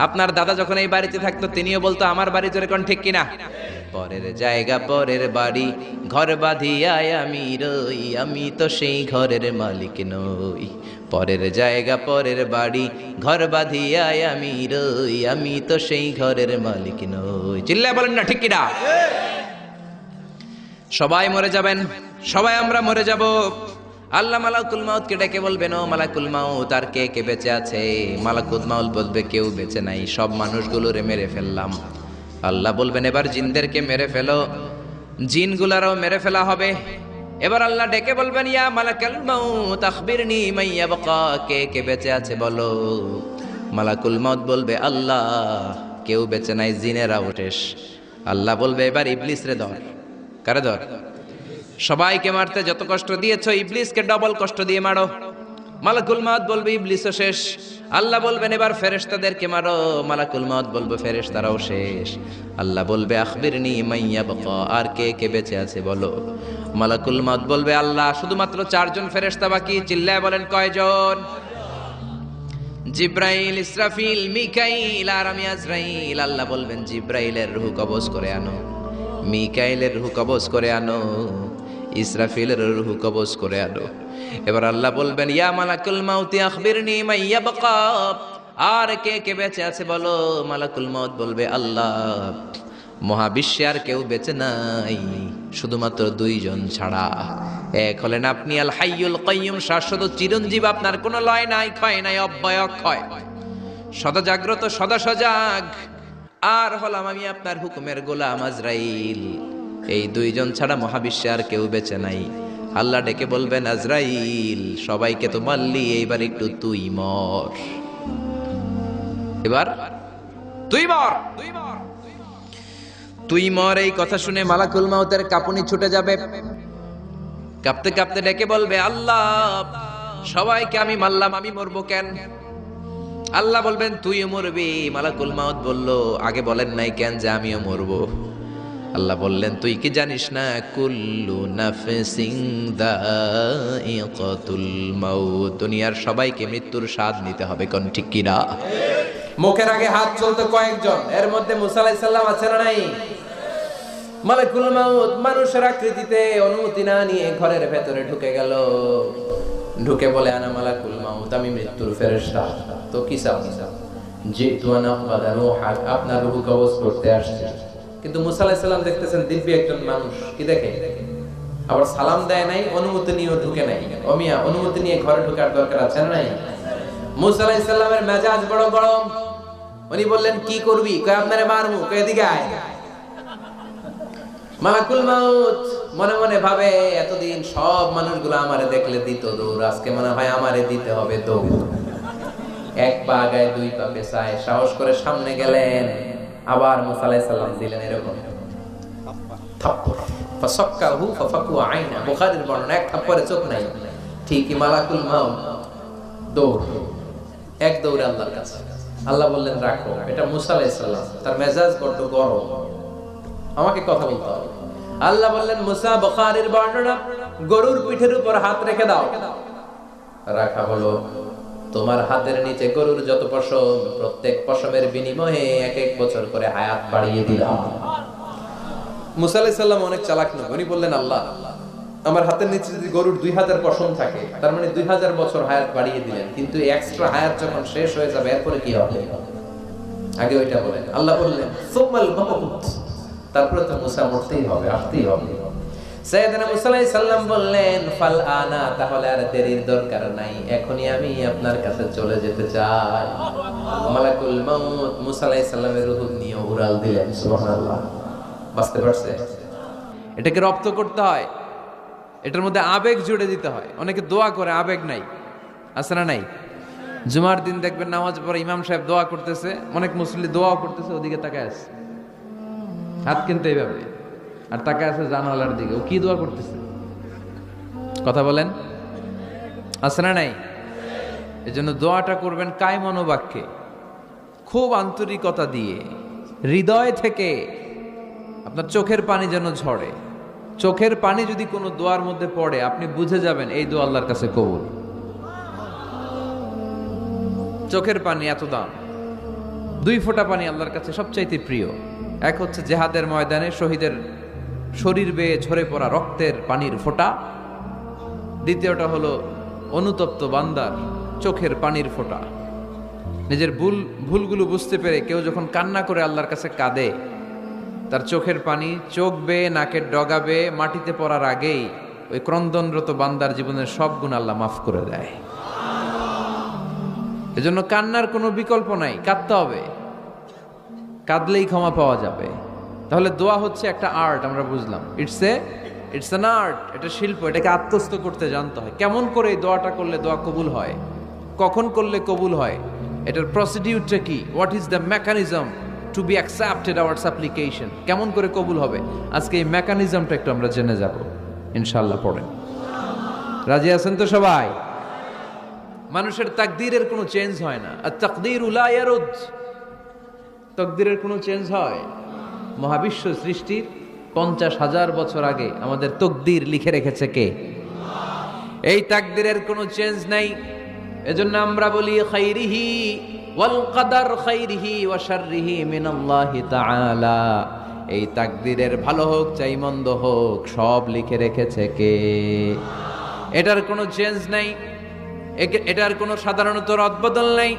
আপনার দাদা যখন এই বাড়িতে থাকতো তিনিও বলতো আমার বাড়ি। জোরে কোন ঠিক কিনা? পরের জায়গা পরের বাড়ি, ঘর বাঁধিয়ায় আমি রই, আমি তো সেই ঘরের মালিক নই। পরের জায়গা পরের বাড়ি, ঘর বাঁধিয়ায় আমি রই, আমি তো সেই ঘরের মালিক নই। চিল্লায় বলেন না ঠিক কিনা? সবাই মরে যাবেন, সবাই আমরা মরে যাব। আল্লাহ মালাকুল মাউতকে ডেকে বলবেন, ও মালাকুল মাউত, আর কে কে বেঁচে আছে? মালাকুল মাউত বলবে কেউ বেঁচে নাই, সব মানুষগুলোরে মেরে ফেললাম। আল্লাহ বলবেন এবার জিনদেরকে মেরে ফেলো। জিনগুলারও মেরে ফেলা হবে। এবার আল্লাহ ডেকে বলবেন, ইয়া মালাকুল মাউত আখবিরনি মান ইয়াবকা, কে কে বেঁচে আছে বলো। মালাকুল মাউত বলবে আল্লাহ কেউ বেঁচে নাই, জিনেরা ওঠেস। আল্লাহ বলবে এবার ইবলিস রে ধর। কারে ধর? সবাইকে মারতে যত কষ্ট দিয়েছো ইবলিসকে ডবল কষ্ট দিয়ে মারো। মালাকুল মউত বলবে ইবলিসও শেষ। আল্লাহ বলবেন এবার ফেরেশতাদেরকে মারো। মালাকুল মউত বলবে ফেরেশতারাও শেষ। আল্লাহ বলবে আখবিরনি মাইয়া বাকা, আর কে কে বেঁচে আছে বলো। মালাকুল মউত বলবে আল্লাহ শুধুমাত্র 4 জন ফেরেশতা বাকি। চিল্লায় বলেন কয়জন? জিব্রাইল, ইসরাফিল, মিকাইল আর আমি আজরাইল। আল্লাহ বলবেন জিব্রাইলের রূহ কবজ করে আনো, মিকাইলের রূহ কবজ করে আনো, ইসরাফিলের রূহ কবজ করে আনো। এবার আল্লাহ বলবেন ইয়া মালাকুল মাউতি আখবিরনি মাইয়া বাকা, আর কে কে বেঁচে আছে বলো। মালাকুল মউত বলবে আল্লাহ মহাবিশ্বে আর কেউ বেঁচে নাই শুধুমাত্র 2 জন ছাড়া। এক হলেন আপনি আল হাইয়ুল কাইয়ুম, শাশ্বত চিরঞ্জীব, আপনার কোনো লয় নাই, ক্ষয় নাই, অব্যয় অক্ষয়, সদা জাগ্রত, সদা সজাগ। আর হলাম আমি আপনার হুকুমের গোলাম আজরাইল। এই 2 জন ছাড়া মহাবিশ্বে আর কেউ বেঁচে নাই। আল্লাহ ডেকে বলবেন আজরাইল সবাইকে তো মারলি, এইবার একটু তুই মর, এবার তুই মর, তুই মর। এই কথা শুনে মালাকুল মাউতের কাঁপুনি ছুটে যাবে। কাঁপতে কাঁপতে ডেকে বলবে আল্লাহ সবাইকে আমি মারলাম, আমি মরবো কেন? আল্লাহ বলবেন তুইও মরবি। মালাকুল মাউত বলল আগে বলেন নাই কেন যে আমিও মরবো? আল্লাহ বললেন তুই কি জানিস না কুল্লু নাফসিন যায়িকাতুল মাউত, দুনিয়ার সবাইকে মৃত্যুর স্বাদ নিতে হবে। কোন ঠিক কি না? মুখের আগে হাত চলতো কয়েকজন, এর মধ্যে মুসা আলাইহিস সালাম আছে না নাই? মালাকুল মাউত মানুষের আকৃতিতে অনুমতি না নিয়ে ঘরের ভেতরে ঢুকে গেল। ঢুকে বলে আনা মালাকুল মাউত, আমি মৃত্যুর ফেরেশতা। তো কি চাও? জিতু আনা বাদানু হাক, আপনার রূহ কবজ করতে আসছে। কিন্তু মুসা আলাইহিস সালাম দেখতেছেন দিব্য একজন মানুষ, কি দেখে? আবার সালাম দেয় নাই, অনুমতি নিয়েও ঢুকে নাই। অমিয়া অনুমতি নিয়ে ঘরে ঢোকার দরকার আছে না নাই? মুসা আলাইহিস সালামের মেজাজ বড় গরম। উনি বললেন কি করবি? কয় আপনারে মারমু। কয় এদিকে আয়। মালাকুল মাউত মনে মনে ভাবে এতদিন সব মানুষগুলো আমারে দেখলে দিত দৌড়, আজকে মনে হয় আমারে দিতে হবে দৌড়। 1 পা আগায় 2 পা পেছায়, সাহস করে সামনে গেলেন। আবার মুসা আলাইহিস সালাম দিলেন এরকম থাপ্পড়, ফাসাক্কাহু ফাফাকু আইনা। বুখারীর বর্ণনা, 1 থাপ্পড়ে চোখ নাই। ঠিকই মালাকুল মাউত দৌড়, 1 দৌড়ে আল্লাহর কাছে। আল্লাহ বললেন রাখো, এটা মুসা আলাইহিস সালাম, তার মেজাজ বড্ড গরম, আমাকে কথা বলতে হবে। আল্লাহ বললেন মুসা, বুখারীর বর্ণনা, গরুর পিঠের উপর হাত রেখে দাও। রাখা হলো। তোমার হাতের নিচে গরুর যত পশম, প্রত্যেক পশমের বিনিময়ে 1 বছর করে হায়াত বাড়িয়ে দিলাম। মুসা আলাইহিস সালাম অনেক চালাক নয়, উনি বললেন আল্লাহ আমার হাতের নিচে যদি গরুর 2000 পশম থাকে, তার মানে 2000 বছর হায়াত বাড়িয়ে দিলেন। কিন্তু এক্সট্রা হায়াত যখন শেষ হয়ে যাবে এরপরে কি হবে? আগে ওইটা বলেন। আল্লাহ বললেন সুমাল মাউত, তারপরে তো মুসা মরতেই হবে, আসতেই হবে। সাইয়েদনা মুসা আলাইহিস সালাম বললেন ফাল আনা, তাহলে আর দেরির দরকার নাই, এখনই আমি আপনার কাছে চলে যেতে চাই। মালাকুল মাউত মুসা আলাইহিস সালামের রূহ নিয়ে উড়াল দিলেন। সুবহানাল্লাহ। বুঝতে পারছে? এটাকে রপ্ত করতে হয়, এটার মধ্যে আবেগ জুড়ে দিতে হয়। অনেকে দোয়া করে আবেগ নাই, আছে না নাই? জুমার দিন দেখবেন নামাজ পড়ে ইমাম সাহেব দোয়া করতেছে, অনেক মুসল্লি দোয়াও করতেছে, ওদিকে তাকায় আছে, হাত কিন্তু এইভাবে, আর তাকায় আছে জানালার দিকে। ও কি দোয়া করতেছে? কথা বলেন, আছে না নাই? এজন্য দোয়াটা করবেন কায় মনোবাক্যে, খুব আন্তরিকতা দিয়ে, হৃদয় থেকে। আপনার চোখের পানি যেন ঝরে। চোখের পানি যদি কোনো দোয়ার মধ্যে পড়ে, আপনি বুঝে যাবেন এই দোয়া আল্লাহর কাছে কবুল। চোখের পানি এত দাম। 2 ফোঁটা পানি আল্লাহর কাছে সবচাইতে প্রিয়। এক হচ্ছে জিহাদের ময়দানে শহীদের শরীর বেয়ে ঝরে পড়া রক্তের পানির ফোঁটা। দ্বিতীয়টা হলো অনুতপ্ত বান্দার চোখের পানির ফোঁটা। নিজের ভুলগুলো বুঝতে পেরে কেউ যখন কান্না করে আল্লাহর কাছে কাঁদে, তার চোখের পানি চোখ বেয়ে নাকের ডগা বেয়ে মাটিতে পড়ার আগেই ওই ক্রন্দনরত বান্দার জীবনের সব গুণ আল্লাহ মাফ করে দেয়। এজন্য কান্নার কোনো বিকল্প নাই, কাঁদতে হবে, কাঁদলেই ক্ষমা পাওয়া যাবে। তাহলে দোয়া হচ্ছে একটা আর্ট, আমরা বুঝলাম। ইটস অ্যান আর্ট, এটা শিল্প, এটাকে আত্মস্থ করতে জানতে হয়। কেমন করে এই দোয়াটা করলে দোয়া কবুল হয়, কখন করলে কবুল হয়, এটার প্রসিডিউরটা কি, what is the mechanism two be accepted hour সাপ্লিকেশন, কেমন করে কবুল হবে, আজকে এই মেকানিজমটা একটু আমরা জেনে যাব ইনশাআল্লাহ পড়েন। রাজি আছেন তো সবাই? মানুষের তাকদীরের কোনো চেঞ্জ হয় না। আর তাকদীরু লা ইয়ারুদ, তাকদীরের কোনো চেঞ্জ হয়? মহাবিশ্ব সৃষ্টির 50,000 বছর আগে আমাদের তাকদীর লিখে রেখেছে কে? এই তাকদীরের কোনো চেঞ্জ নাই। এজন্য আমরা বলি খাইরিহি ওয়াল কদর খাইরিহি ওয়া শাররিহি মিনাল্লাহি তাআলা। এই তাকদীরের ভালো হোক চাই মন্দ হোক সব লিখে রেখেছে কে? এটার কোনো চেঞ্জ নাই, এটার কোনো সাধারণত রদবদল নাই,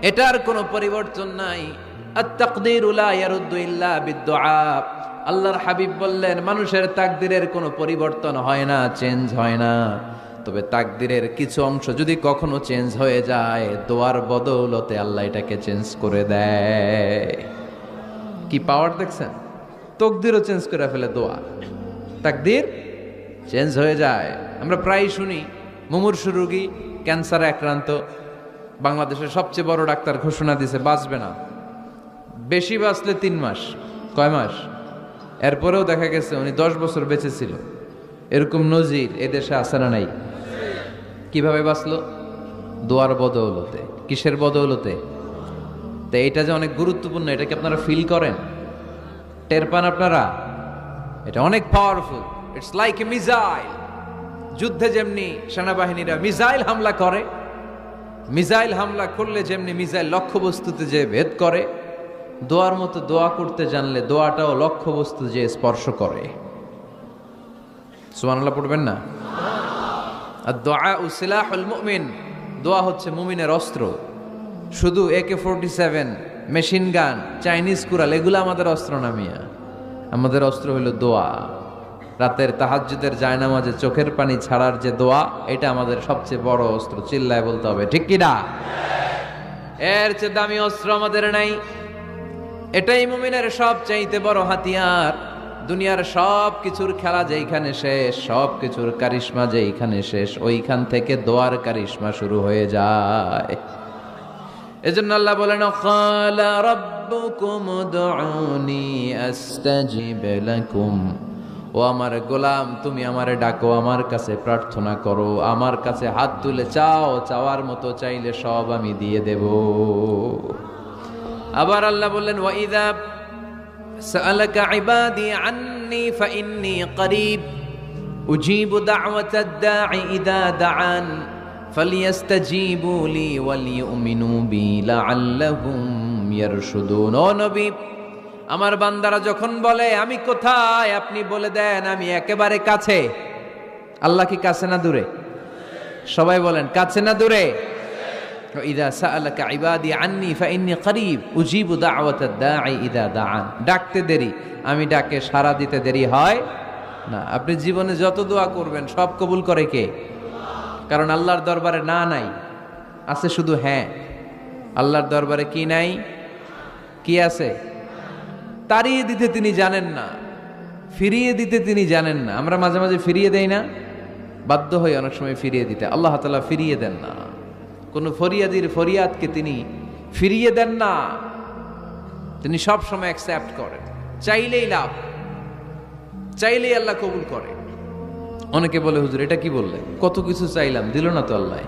এটার কোনো পরিবর্তন নাই। আত-তাকদীরু লা ইয়ারুদ্দু ইল্লা বিদ-দুআ। আল্লাহর হাবিব বললেন মানুষের তাকদীরের কোনো পরিবর্তন হয় না, চেঞ্জ হয় না। তবে তাকদীরের কিছু অংশ যদি কখনো চেঞ্জ হয়ে যায়, দোয়ার বদৌলতে আল্লাহ এটাকে চেঞ্জ করে দেয়। কি পাওয়ার দেখছেন? তাকদীরও চেঞ্জ করে ফেলে দোয়া, তাকদীর চেঞ্জ হয়ে যায়। আমরা প্রায় শুনি মুমূর্ষু রোগী, ক্যান্সারে আক্রান্ত, বাংলাদেশের সবচেয়ে বড় ডাক্তার ঘোষণা দিয়েছে বাঁচবে না, বেশি বাঁচলে 3 মাস। কয় মাস? এরপরেও দেখা গেছে উনি 10 বছর বেঁচে ছিল। এরকম নজির এদেশে আছে না নাই? কিভাবে বাঁচলো? দোয়ার বদৌলতে। কিসের বদৌলতে? তো এটা যে অনেক গুরুত্বপূর্ণ, এটা কি আপনারা ফিল করেন, টের পান আপনারা? এটা অনেক powerful. It's like a missile. যুদ্ধে যেমনি সেনাবাহিনীরা মিসাইল হামলা করে, মিসাইল হামলা করলে যেমনি মিসাইল লক্ষ্যবস্তুতে যে ভেদ করে, দোয়ার মতো দোয়া করতে জানলে দোয়াটাও লক্ষ্যবস্তু যে স্পর্শ করে। সুবহানাল্লাহ পড়বেন না? আর দোয়া সিলাহুল মুমিন, দোয়া হচ্ছে মুমিনের অস্ত্র। শুধু AK-47, machine gun, Chinese Corel এগুলো আমাদের অস্ত্র না মিয়া। আমাদের অস্ত্র হলো দোয়া। রাতের তাহাজ্জুদের জায়নামাজে চোখের পানি ছাড়ার যে দোয়া, এটা আমাদের সবচেয়ে বড় অস্ত্র। চিল্লায় বলতে হবে ঠিক কি না? এর চেয়ে দামি অস্ত্র আমাদের নাই। এটাই মুমিনের সবচাইতে বড় হাতিয়ার। দুনিয়ার সব কিছুর খেলা যেইখানে শেষ, সব কিছুর কারিশমা যেইখানে শেষ, ওইখান থেকে দোয়ার কারিশমা শুরু হয়ে যায়। এজন্য আল্লাহ বলেন ক্বালা রাব্বুকুম উদউনি আস্তাজিব লাকুম। ও আমার গোলাম, তুমি আমারে ডাকো, আমার কাছে প্রার্থনা করো, আমার কাছে হাত তুলে চাও, চাওয়ার মতো চাইলে সব আমি দিয়ে দেব। আবার আল্লাহ বললেন ওয়া ইযা সাআলাকা ইবাদি আন্নী ফাইন্নী করিব উজিবু দাওয়াতাদ দাঈ ইযা দাআন ফালিয়াস্তাজিবু লি ওয়ালিউমিনু বি লাআল্লাহুম ইয়ারশুদুন। ও নবী, আমার বান্দারা যখন বলে আমি কোথায়, আপনি বলে দেন আমি একেবারে কাছে। আল্লাহ কি কাছে না দূরে? সবাই বলেন কাছে না দূরে? ইযা সাআলাকা ইবাদি আন্নী ফাইন্নী করিব উজিবু দাওয়াতাদ দাঈ ইযা দাআন। ডাকতে দেরি, আমি ডাকে সাড়া দিতে দেরি হয় না। আপনি জীবনে যত দোয়া করবেন সব কবুল করে কে? কারণ আল্লাহর দরবারে না নাই, আছে শুধু হ্যাঁ। আল্লাহর দরবারে কি নাই? কি আছে? তাড়িয়ে দিতে তিনি জানেন না, ফিরিয়ে দিতে তিনি জানেন না। আমরা মাঝে মাঝে ফিরিয়ে দেই না, বাধ্য হই অনেক সময় ফিরিয়ে দিতে। আল্লাহ তাআলা ফিরিয়ে দেন না। কোন ফরিয়াদির ফরিয়াদকে তিনি ফিরিয়ে দেন না, তিনি সব সময় অ্যাকসেপ্ট করেন। চাইলেই লাভ, চাইলেই আল্লাহ কবুল করে। অনেকে বলে হুজুর এটা কি বললে, কত কিছু চাইলাম দিল না তো আল্লাহ।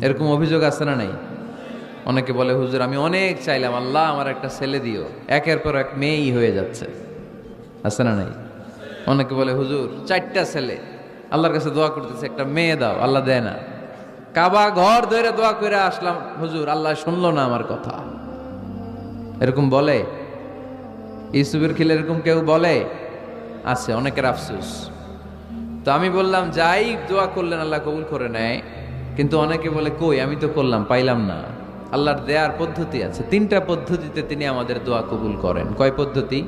এরকম অভিযোগ আছে না নাই? অনেকে বলে হুজুর আমি অনেক চাইলাম, আল্লাহ আমার একটা ছেলে দিও, একের পর এক মেয়েই হয়ে যাচ্ছে। আছে না নাই? অনেকে বলে হুজুর 4টা ছেলে, আল্লাহর কাছে দোয়া করতেছে একটা মেয়ে দাও, আল্লাহ দেয় না। কাবা ঘর ধরে দোয়া করে আসলাম, হুজুর আল্লাহ শুনলো না আমার কথা। এরকম বলে? ইউসুফের খিলে এরকম কেউ বলে? আছে, অনেকের আফসোস। তো আমি বললাম যাই দোয়া করলেন আল্লাহ কবুল করে নেয়, কিন্তু অনেকে বলে কই আমি তো করলাম পাইলাম না। আল্লাহর দেয়ার পদ্ধতি আছে, 3টা পদ্ধতিতে তিনি আমাদের দোয়া কবুল করেন। কয় পদ্ধতি?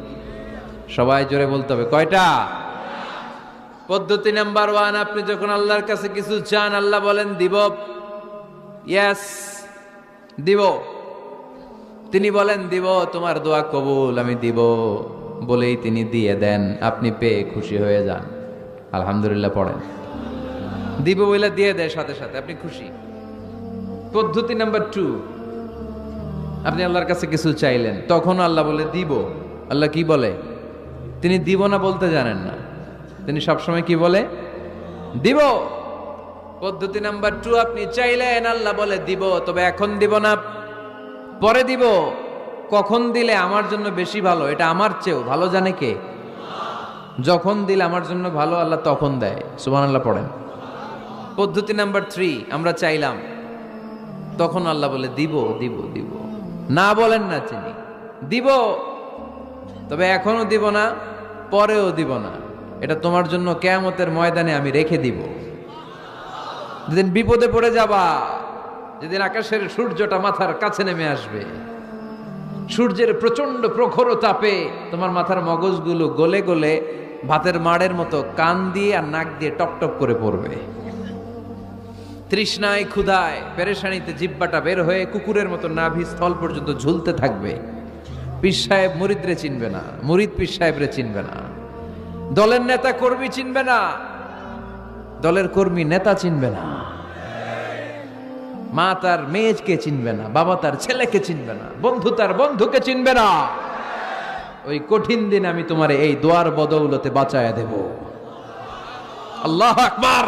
সবাই জোরে বলতে হবে, কয়টা? পদ্ধতি নাম্বার 1, আপনি যখন আল্লাহর কাছে কিছু চান আল্লাহ বলেন দিব, ইয়েস দিব। তিনি বলেন দিব, তোমার দোয়া কবুল, আমি দিব বলেই তিনি দিয়ে দেন। আপনি পেয়ে খুশি হয়ে যান, আলহামদুলিল্লাহ পড়েন। দিব বলে দিয়ে দেয় সাথে সাথে, আপনি খুশি। পদ্ধতি নাম্বার 2, আপনি আল্লাহর কাছে কিছু চাইলেন, তখন আল্লাহ বলে দিব। আল্লাহ কি বলে? তিনি দিব না বলতে জানেন না, তিনি সবসময় কি বলে? দিব। পদ্ধতি নাম্বার 2, আপনি চাইলেন, আল্লাহ বলে দিব, তবে এখন দিব না, পরে দিব। কখন দিলে আমার জন্য বেশি ভালো, এটা আমার চেয়েও ভালো জানে কে? যখন দিলে আমার জন্য ভালো, আল্লাহ তখন দেয়। সুবহানাল্লাহ পড়েন। পদ্ধতি নাম্বার 3, আমরা চাইলাম, তখন আল্লাহ বলে দিব দিব দিব, না বলেন না তিনি, দিব, তবে এখনো দিব না, পরেও দিব না, এটা তোমার জন্য কিয়ামতের ময়দানে আমি রেখে দিব। যেদিন বিপদে পড়ে যাবা, যেদিন আকাশের সূর্যটা মাথার কাছে নেমে আসবে, সূর্যের প্রচন্ড প্রখর তাপে তোমার মাথার মগজগুলো গলে গলে ভাতের মাড়ের মতো কান দিয়ে আর নাক দিয়ে টপটপ করে পড়বে। তৃষ্ণায় ক্ষুধায় পেরেশানিতে জিহ্বাটা বের হয়ে কুকুরের মতো নাভি স্থল পর্যন্ত ঝুলতে থাকবে। পীর সাহেব মুরিদরে চিনবে না, মুরিদ পীর সাহেবরে চিনবে না, দলের নেতা কর্মী চিনবে না, দলের কর্মী নেতা চিনবে না, মা তার মেয়েকে চিনবে না, বাবা তার ছেলেকে চিনবে না, বন্ধু তার বন্ধুকে চিনবে না। ওই কঠিন দিন আমি তোমার এই দোয়ার বদৌলতে বাঁচায়া দেব। আল্লাহু আকবার।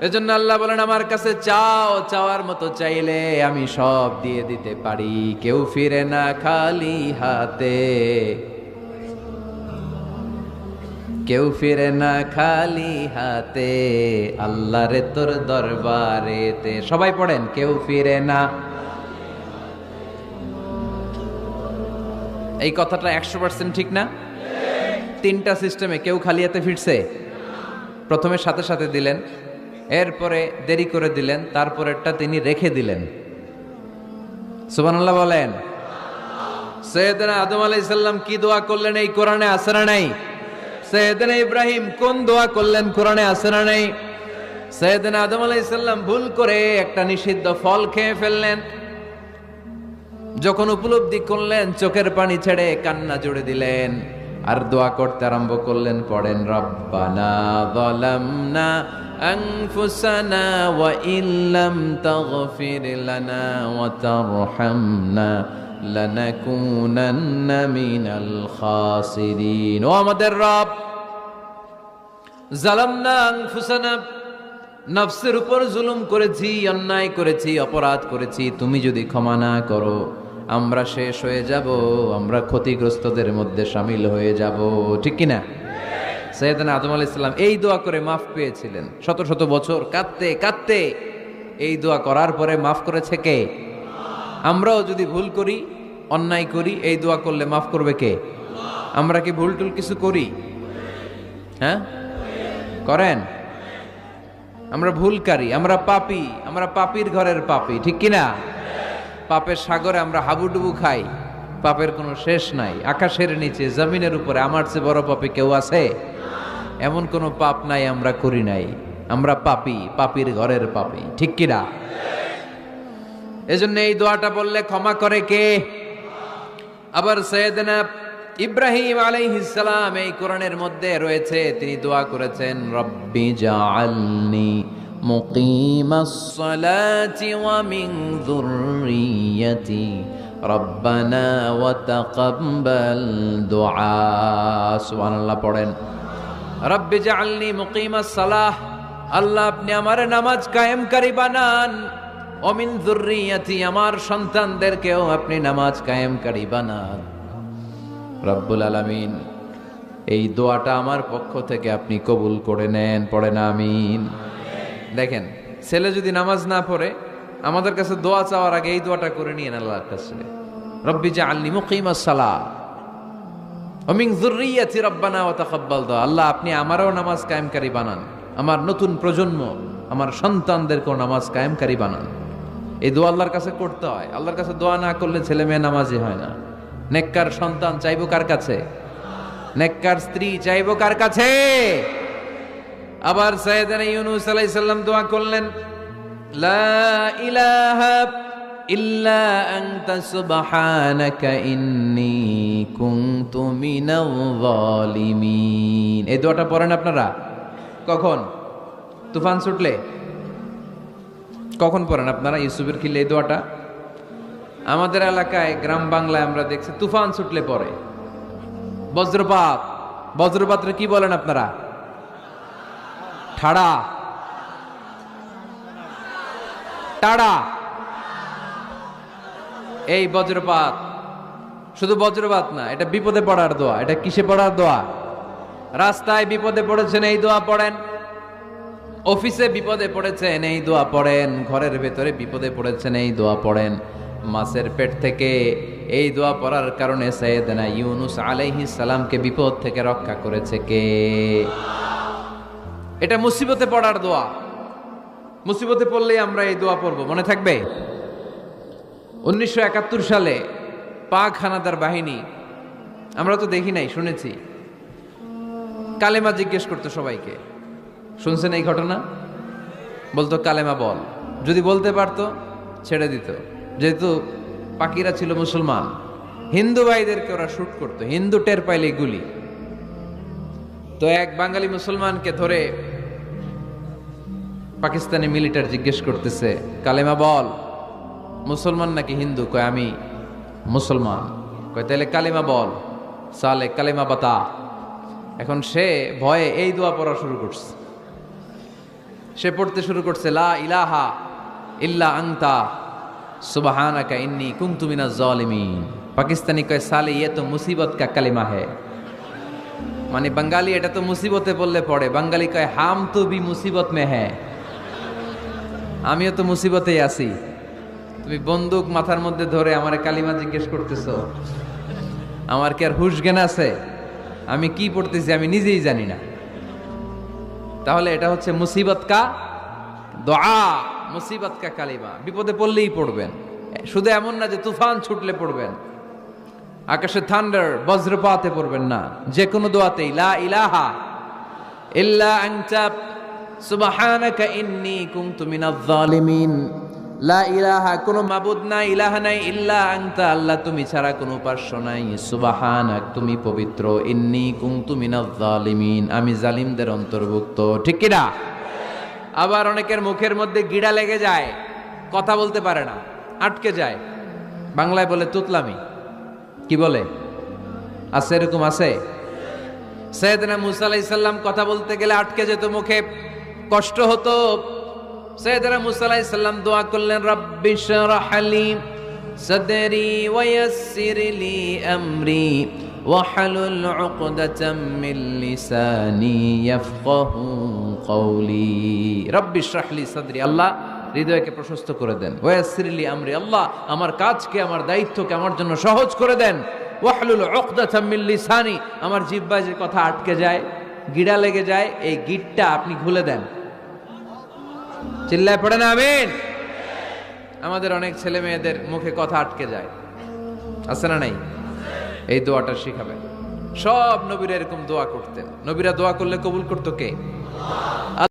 এজন্য আল্লাহ বলেন, আমার কাছে চাও, চাওয়ার মতো চাইলে আমি সব দিয়ে দিতে পারি। কেউ ফিরে না খালি হাতে, কেউ ফিরে না খালি হাতে, আল্লাহরে তোর দরবারেতে। সবাই পড়েন, কেউ ফিরে না। এই কথাটা 100% ঠিক না? 3টা সিস্টেমে কেউ খালি হাতে ফিরছে? প্রথমে সাথে সাথে দিলেন, এরপরে দেরি করে দিলেন, তারপরেরটা তিনি রেখে দিলেন। সুবহানাল্লাহ বলেন। সৈয়দনা আদম আলাইহিস সালাম কি দোয়া করলেন এই কোরআনে আছে না নাই? সৈয়দনা ইব্রাহিম কোন দোয়া করলেন কোরআনে আছে না নাই? সৈয়দনা আদম আলাইহিস সালাম ভুল করে একটা নিষিদ্ধ ফল খেয়ে ফেললেন, যখন উপলব্ধি করলেন চোখের পানি ছেড়ে কান্না জুড়ে দিলেন আর দোয়া করতে আরম্ভ করলেন। পড়েন, রব্বানা যালামনা আনফুসানা ওয়া ইল্লাম তাগফির লানা ওয়া তারহামনা লানাকুনান্না মিনাল খাসিরিন। ও আমাদের রব, যালামনা আনফুসানা, নফসের উপর জুলুম করেছি, অন্যায় করেছি, অপরাধ করেছি, তুমি যদি ক্ষমা না করো আমরা শেষ হয়ে যাব, আমরা ক্ষতিগ্রস্তদের মধ্যে শামিল হয়ে যাব। ঠিক কিনা? সৈয়দনা আদম আলাইহিস সালাম এই দোয়া করে মাফ পেয়েছিলেন। শত শত বছর কাঁদতে কাঁদতে এই দোয়া করার পরে মাফ করেছে কে? আমরাও যদি ভুল করি, অন্যায় করি, এই দোয়া করলে মাফ করবে কে? আমরা কি ভুল টুল কিছু করি? হ্যাঁ, করেন? আমরা ভুলকারী, আমরা পাপী, আমরা পাপীর ঘরের পাপী। ঠিক কিনা? পাপের সাগরে আমরা হাবুডুবু খাই, পাপের কোনো শেষ নাই। আকাশের নিচে, জমিনের উপরে আমার চেয়ে বড় পাপী কেউ আছে? এমন কোনো পাপ নাই আমরা করি নাই। আমরা পাপী, পাপীর ঘরের পাপী। ঠিক কিনা? এজন্য এই দোয়াটা বললে ক্ষমা করে কে? আবার সাইয়েদনা ইব্রাহিম আলাইহিস সালাম এই কোরআনের মধ্যে রয়েছে, তিনি দোয়া করেছেন, রব্বি জাআলনি মুকিমাস সালাতি ওয়া মিন যুররিয়্যাতি রব্বানা ওয়া তাকাব্বাল দুআ। সুবহানাল্লাহ পড়েন, রব্বি জাআলনি মুকিমাস সালাহ, আল্লাহ আপনি আমার নামাজ কায়েমকারী বানান, ওয়া মিন যুররিয়্যাতি, আমার সন্তানদেরকেও আপনি নামাজ কায়েমকারী বানান। রব্বুল আলামিন, এই দোয়াটা আমার পক্ষ থেকে আপনি কবুল করে নেন। পড়েন আমিন। দেখেন, ছেলে যদি নামাজ না পড়ে আমাদের কাছে দোয়া চাওয়ার আগে এই দোয়াটা করে নিয়েন আল্লাহর কাছে, রব্বি জাআলনি মুকিমাস সালাহ ওয়া মিন যুররিয়্যাতি রব্বানা ওয়া তাকাব্বাল দুআ। আল্লাহ আপনি আমারও নামাজ কায়েমকারী বানান, আমার নতুন প্রজন্ম, আমার সন্তানদেরকেও নামাজ কায়েমকারী বানান। এই দোয়া আল্লাহর কাছে করতে হয়। আল্লাহর কাছে দোয়া না করলে ছেলে মেয়ে নামাজি হয় না। নেককার সন্তান চাইবো কার কাছে? নেককার স্ত্রী চাইবো কার কাছে? আবার সাইয়েদনা ইউনূস আলাইহিস সালাম দোয়া করলেন, লা ইলাহা ইল্লা আনতা সুবহানাকা ইন্নী কুনতু মিনাল যালিমিন। এই দোয়াটা পড়েন আপনারা কখন? তুফান ছুটলে? কখন পড়েন আপনারা ইউসুফের খিলে এই দোয়াটা? আমাদের এলাকায় গ্রাম বাংলায় আমরা দেখছি তুফান ছুটলে পড়ে, বজ্রপাত, বজ্রপাতরে কি বলেন আপনারা? ঠাড়া, টাড়া। এই বজ্রপাত শুধু বজ্রপাত না, এটা বিপদে পড়ার দোয়া। এটা কিসে পড়ার দোয়া? রাস্তায় বিপদে পড়েছেন, এই দোয়া পড়েন। অফিসে বিপদে পড়েছেন, এই দোয়া পড়েন। ঘরের ভেতরে বিপদে পড়েছেন, এই দোয়া পড়েন। মাছের পেট থেকে এই দোয়া পড়ার কারণে সাইয়েদনা ইউনুস আলাইহিস সালামকে বিপদ থেকে রক্ষা করেছে কে? এটা মুসিবতে পড়ার দোয়া। মুসিবতে পড়লেই আমরা এই দোয়া পড়ব, মনে থাকবে? 1971 সালে পাক হানাদার বাহিনী, আমরা তো দেখি নাই, শুনেছি, কালেমা জিজ্ঞেস করতো সবাইকে। শুনছেন এই ঘটনা? বলতো কালেমা বল, যদি বলতে পারতো ছেড়ে দিত। যেহেতু পাকিরা ছিল মুসলমান, হিন্দু ভাইদেরকে ওরা শুট করতো, হিন্দু টের পাইলে গুলি। তো এক বাঙালি মুসলমানকে ধরে পাকিস্তানি মিলিটার জিজ্ঞেস করতেছে, কালেমা বল, মুসলমান নাকি হিন্দু? কয় আমি মুসলমান। কয় তাহলে কালেমা বল, সালে কালেমা বাতা। এখন সে ভয়ে এই দোয়া পড়া শুরু করছে। সে পড়তে শুরু করছে, লা ইলাহা ইল্লা আনতা সুবহানাকা ইন্নী কুনতু মিনাজ জালিমিন। পাকিস্তানি কয় সালে ये तो मुसीबत का कलिमा है। মানে বাঙালি এটা তো মুসিবতে পড়লে পড়ে, বাঙালি কয় হাম তো भी मुसीबत में है, আমিও তো মুসিবতেই আছি। তুমি বন্দুক মাথার মধ্যে ধরে আমারে কালিমা জিজ্ঞেস করতেছো, আমার কি আর হুশ জ্ঞান আছে? আমি কি পড়তেছি আমি নিজেই জানি না। তাহলে এটা হচ্ছে মুসিবত কা দোয়া, মুসিবত কা কালিমা। বিপদে পড়লেই পড়বেন, শুধু এমন না যে তুফান ছুটলে পড়বেন, আকাশে থান্ডার বজ্রপাতে পড়বেন না। যে কোনো দোয়াতেই লা ইলাহা ইল্লা আনতা সুবহানাকা ইন্নী কুনতু মিনাজ জালিমিন। লা ইলাহা, কোনো মাবুদ নাই, ইলাহা নাই, ইল্লা আনতা, আল্লাহ তুমি ছাড়া কোনো উপাস্য নাই, সুবহানাক, তুমি পবিত্র, ইন্নী কুনতু মিনাজ জালিমিন, আমি জালিমদের অন্তর্ভুক্ত। ঠিক কি না? আবার অনেকের মুখের মধ্যে গিড়া লেগে যায়, কথা বলতে পারে না, আটকে যায়। বাংলায় বলে তুতলামি। কি বলে? আছে, এরকম আছে। সাইয়েদনা মুসা আলাইহিস সালাম কথা বলতে গেলে আটকে যেত, মুখে কষ্ট হতো। সাইয়েদনা মুসা আলাইহিস সালাম দোয়া করলেন, রাব্বি শরহ লি সাদরি ওয়া ইয়াসসির লি আমরি ওয়াহলুল উকদাতাম মিন লিসানি ইয়াফকাহু কওলি। রাব্বি শরহ লি সাদরি, আল্লাহ হৃদয়কে প্রশস্ত করে দেন। ওয়া ইয়াসসির লি আমরি, আল্লাহ আমার কাজকে, আমার দায়িত্বকে আমার জন্য সহজ করে দেন। ওয়াহলুল উকদাতাম মিন লিসানি, আমার জিহ্বায় যে কথা আটকে যায়, গিড়া লেগে যায়, এই গিটটা আপনি খুলে দেন। চিল্লায় পড়ে না আমিন। আমাদের অনেক ছেলে মেয়েদের মুখে কথা আটকে যায়, আছে না নাই? এই দোয়াটা শিখাবেন। সব নবীরা এরকম দোয়া করতেন। নবীরা দোয়া করলে কবুল করতো কে?